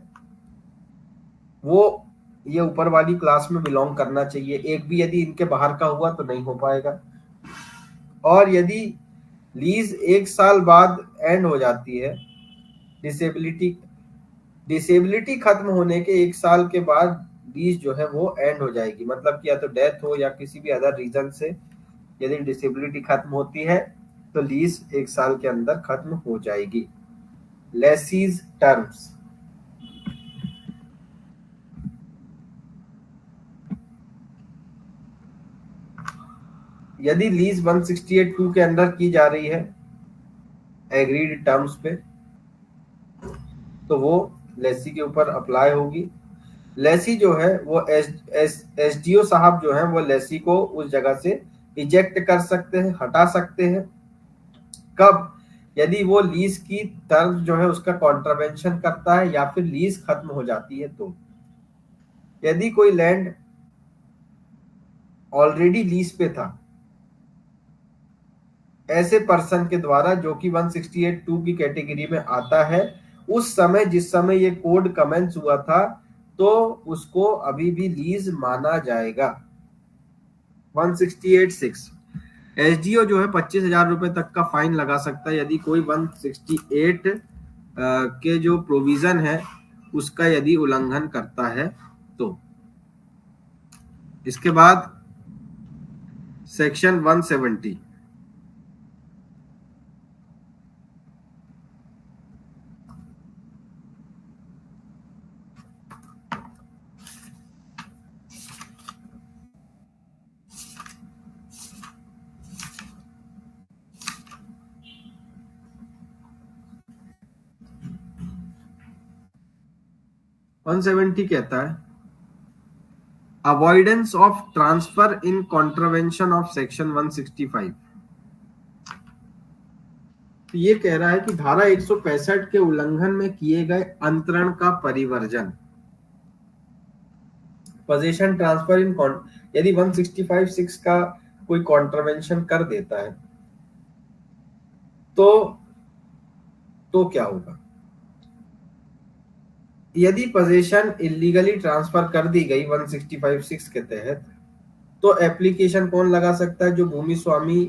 वो ये ऊपर वाली क्लास में बिलोंग करना चाहिए। एक भी यदि इनके बाहर का हुआ तो नहीं हो पाएगा। और यदि लीज 1 साल बाद एंड हो जाती है, डिसेबिलिटी खत्म होने के 1 साल के बाद लीज जो है वो एंड हो जाएगी। मतलब कि या तो डेथ हो या किसी भी अदर रीजन से यदि डिसेबिलिटी खत्म होती है तो लीज 1 साल के अंदर खत्म हो जाएगी। लेसीज टर्म्स, यदि लीज 168(2) के अंदर की जा रही है एग्रीड टर्म्स पे, तो वो लेसी के ऊपर अप्लाई होगी। लेसी जो है वो एसडीओ साहब जो है वो लेसी को उस जगह से इजेक्ट कर सकते हैं, हटा सकते हैं। कब? यदि वो लीज की टर्म जो है उसका कॉन्ट्रावेंशन करता है या फिर लीज खत्म हो जाती है। तो यदि कोई लैंड ऑलरेडी लीज पे था ऐसे पर्सन के द्वारा जो कि 168(2) की कैटेगरी में आता है, उस समय जिस समय ये कोड कमेंस हुआ था तो उसको अभी भी लीज माना जाएगा। 168(6) एसडीओ जो है 25,000 रुपए तक का फाइन लगा सकता है यदि कोई 168 के जो प्रोविजन है उसका यदि उल्लंघन करता है तो। इसके बाद सेक्शन 170, कहता है avoidance of transfer in contravention of section 165। तो ये कह रहा है कि धारा 165 के उल्लंघन में किए गए अंतरण का परिवर्जन, पोजीशन ट्रांसफर इन यदि 165(6) का कोई कॉन्ट्रवेंशन कर देता है तो क्या होगा? यदि पोजीशन इलीगली ट्रांसफर कर दी गई 165(6) के तहत, तो एप्लीकेशन कौन लगा सकता है? जो भूमि स्वामी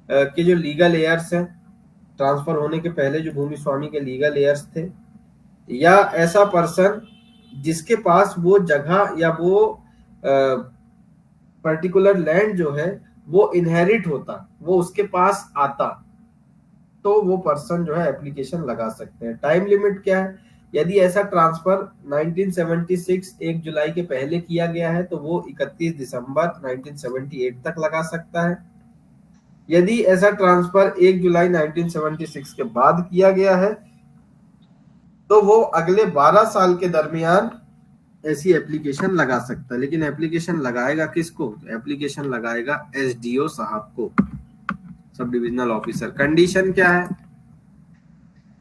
के जो लीगल एयर्स हैं, ट्रांसफर होने के पहले जो भूमि स्वामी के लीगल एयर्स थे, या ऐसा पर्सन जिसके पास वो जगह या वो पर्टिकुलर लैंड जो है वो इनहेरिट होता, वो उसके पास आता, तो वो पर्सन जो है एप्लीकेशन लगा सकते हैं। टाइम लिमिट क्या है? यदि ऐसा ट्रांसफर 1976 1 जुलाई के पहले किया गया है तो वो 31 दिसंबर 1978 तक लगा सकता है। यदि ऐसा ट्रांसफर 1 जुलाई 1976 के बाद किया गया है तो वो अगले 12 साल के दरमियान ऐसी एप्लीकेशन लगा सकता है। लेकिन एप्लीकेशन लगाएगा किसको? एप्लीकेशन लगाएगा एसडीओ साहब को, सब डिविजनल ऑफिसर। कंडीशन क्या है?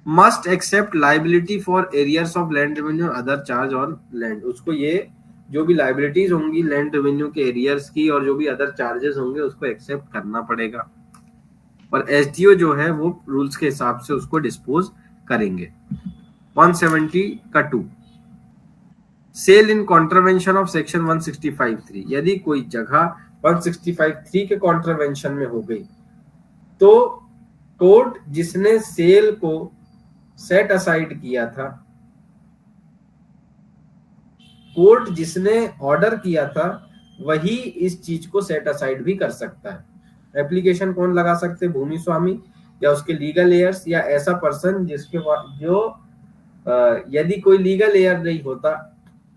Must accept liability for arrears of land revenue और अदर चार्ज ऑन लैंड। उसको ये जो भी लाइबिलिटीज होंगी लैंड रेवेन्यू के एरियर्स की और जो भी अदर चार्जेस होंगे उसको एक्सेप्ट करना पड़ेगा, और एसडीओ जो है वो रूल्स के हिसाब से उसको डिस्पोज करेंगे। 170 का 2, sale in contravention of section 165(3), यदि कोई जगह 165(3) के कॉन्ट्रवेंशन में हो गई तो कोर्ट जिसने सेल को सेट असाइड किया था, कोर्ट जिसने ऑर्डर किया था, वही इस चीज को सेट असाइड भी कर सकता है। एप्लीकेशन कौन लगा सकते हैं? भूमि स्वामी या उसके लीगल एयर्स या ऐसा पर्सन जिसके जो यदि कोई लीगल एयर नहीं होता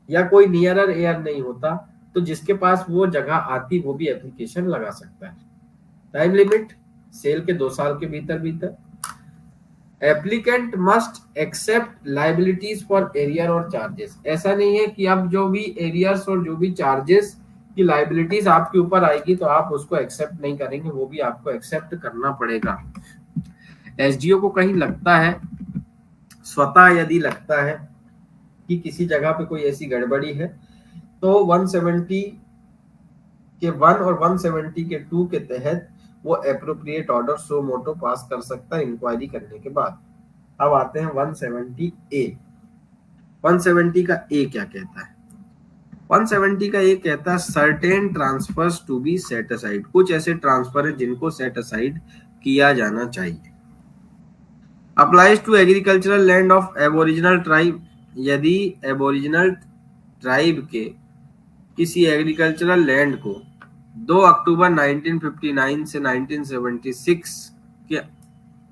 या कोई नियरर एयर नहीं होता तो जिसके पास वो जगह आती वो भी एप्लीकेशन लगा सकता है। टाइम लिमिट सेल के 2 साल के भीतर applicant must accept liabilities for arrear और चार्जेस। ऐसा नहीं है कि अब जो भी एरियर्स और जो भी चार्जेस की लाइबिलिटीज आपके ऊपर आएगी तो आप उसको एक्सेप्ट नहीं करेंगे, वो भी आपको एक्सेप्ट करना पड़ेगा। एसडीओ को कहीं लगता है, स्वतः यदि लगता है कि किसी जगह पे कोई ऐसी गड़बड़ी है तो 170 के 1 और 170 के 2 के तहत वो एप्रोप्रिएट ऑर्डर सो मोटो पास कर सकता है इंक्वायरी करने के बाद। अब आते हैं 170 ए। 170 का ए क्या कहता है? 170 का ए कहता है certain transfers to be set aside. कुछ ऐसे ट्रांसफर है जिनको सेट असाइड किया जाना चाहिए। Applies to agricultural land of aboriginal tribe. यदि एबोरिजिनल ट्राइब के किसी एग्रीकल्चरल लैंड को 2 अक्टूबर 1959 से 1976 के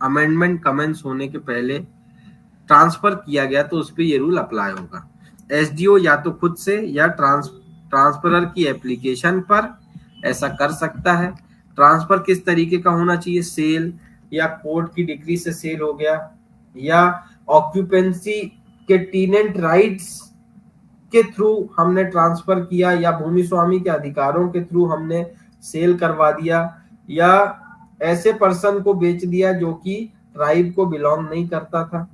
अमेंडमेंट कमेंस होने के पहले ट्रांसफर किया गया तो उस पर ये रूल अप्लाई होगा। एसडीओ या तो खुद से या ट्रांसफरर की एप्लीकेशन पर ऐसा कर सकता है। ट्रांसफर किस तरीके का होना चाहिए? सेल या कोर्ट की डिग्री से सेल हो गया, या ऑक्यूपेंसी के टीनेंट राइट्स के थ्रू हमने ट्रांसफर किया, या भूमि स्वामी के अधिकारों के थ्रू हमने सेल करवा दिया, या ऐसे पर्सन को बेच दिया जो कि ट्राइब को बिलोंग नहीं करता था।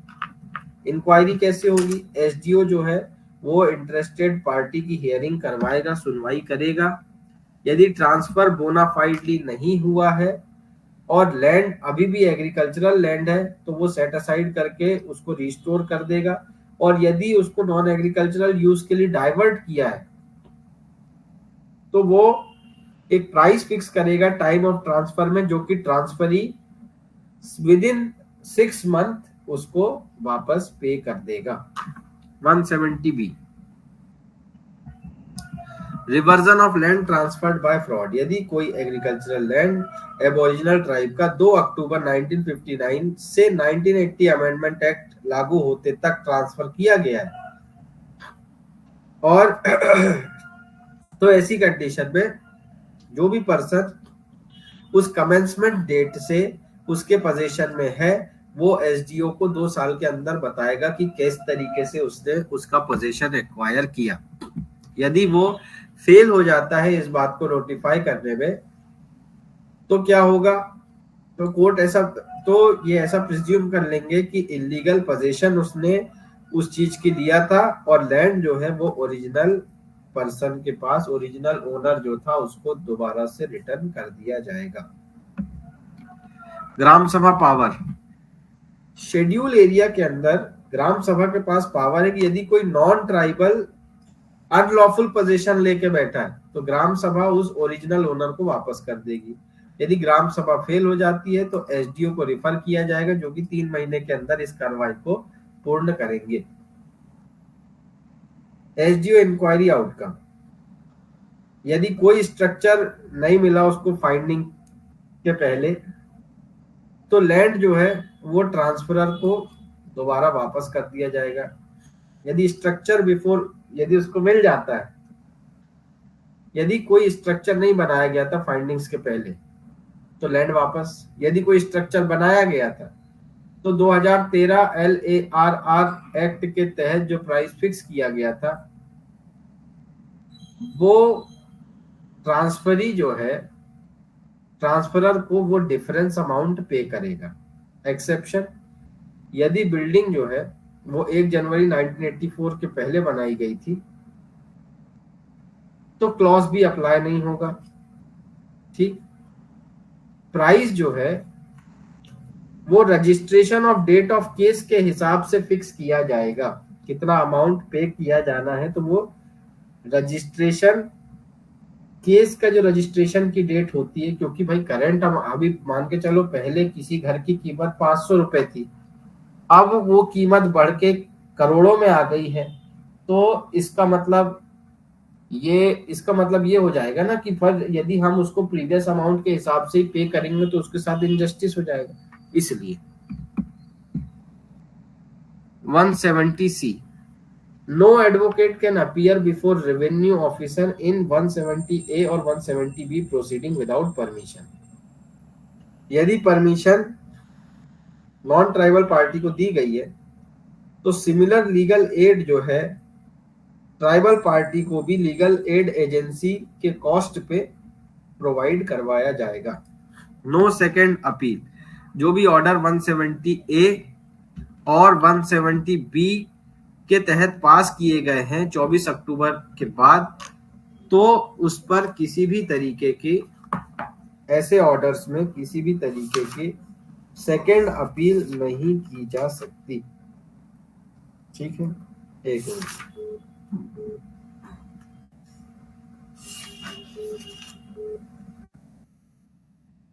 इंक्वायरी कैसे होगी? एसडीओ जो है वो इंटरेस्टेड पार्टी की हियरिंग करवाएगा, सुनवाई करेगा। यदि ट्रांसफर बोनाफाइडली नहीं हुआ है और लैंड अभी भी एग्रीकल्चरल लैंड है तो वो सेट असाइड करके उसको रिस्टोर कर देगा। और यदि उसको नॉन एग्रीकल्चरल यूज के लिए डाइवर्ट किया है तो वो एक प्राइस फिक्स करेगा टाइम ऑफ ट्रांसफर में, जो कि ट्रांसफरी विद इन 6 मंथ उसको वापस पे कर देगा। 170 B, reversion of land transferred by fraud. यदि कोई एग्रीकल्चरल लैंड एबोरिजिनल ट्राइब का 2 अक्टूबर 1959 से 1980 अमेंडमेंट एक्ट लागू होते तक ट्रांसफर किया गया है और तो ऐसी कंडीशन में जो भी पर्सन उस कमेंसमेंट डेट से उसके पोजीशन में है वो एसडीओ को 2 साल के अंदर बताएगा कि किस तरीके से उसने उसका पोजीशन एक्वायर किया। यदि वो फेल हो जाता है इस बात को नोटिफाई करने में तो क्या होगा? तो कोर्ट ऐसा प्रिज्यूम कर लेंगे कि इलीगल पोजीशन उसने उस चीज की लिया था और लैंड जो है वो ओरिजिनल पर्सन के पास, ओरिजिनल ओनर जो था उसको दोबारा से रिटर्न कर दिया जाएगा। ग्राम सभा पावर। शेड्यूल एरिया के अंदर ग्राम सभा के पास पावर है कि यदि कोई नॉन ट्राइबल अनलॉफुल पोजीशन लेके बैठा है तो ग्राम सभा उस ओरिजिनल ओनर को वापस कर देगी। यदि ग्राम सभा फेल हो जाती है तो एसडीओ को रिफर किया जाएगा, जो कि 3 महीने के अंदर इस कार्रवाई को पूर्ण करेंगे। SDO inquiry outcome. यदि कोई स्ट्रक्चर नहीं मिला उसको फाइंडिंग के पहले तो लैंड जो है वो ट्रांसफरर को दोबारा वापस कर दिया जाएगा। यदि स्ट्रक्चर बिफोर यदि उसको मिल जाता है, यदि कोई स्ट्रक्चर नहीं बनाया गया था फाइंडिंग्स के पहले तो लैंड वापस। यदि कोई स्ट्रक्चर बनाया गया था तो 2013 LARR एक्ट के तहत जो प्राइस फिक्स किया गया था वो ट्रांसफरी जो है ट्रांसफरर को वो डिफरेंस अमाउंट पे करेगा। एक्सेप्शन, यदि बिल्डिंग जो है वो 1 जनवरी 1984 के पहले बनाई गई थी तो क्लॉज भी अप्लाई नहीं होगा। ठीक। प्राइस जो है वो registration of date of case के हिसाब से फिक्स किया जाएगा। कितना अमाउंट पे किया जाना है तो वो रजिस्ट्रेशन केस का जो रजिस्ट्रेशन की डेट होती है, क्योंकि भाई करंट हम अभी मान के चलो पहले किसी घर की कीमत 500 रुपए थी, अब वो कीमत बढ़ के करोड़ों में आ गई है। तो इसका मतलब ये हो जाएगा ना कि पर यदि हम उसको प्रीवियस अमाउंट के हिसाब से ही पे करेंगे तो उसके साथ इनजस्टिस हो जाएगा। इसलिए 170C, no advocate can appear before revenue officer in 170A और 170B प्रोसीडिंग विदाउट परमिशन। यदि परमिशन नॉन ट्राइबल पार्टी को दी गई है तो सिमिलर लीगल एड जो है ट्राइबल पार्टी को भी लीगल एड एजेंसी के कॉस्ट पे प्रोवाइड करवाया जाएगा। No second appeal. जो भी ऑर्डर 170A और 170B के तहत पास किए गए हैं 24 अक्टूबर के बाद, तो उस पर किसी भी तरीके के ऐसे ऑर्डर्स में किसी भी तरीके के सेकेंड अपील नहीं की जा सकती। ठीक है, एक मिनट।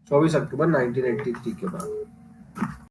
24 अक्टूबर 1983 के बाद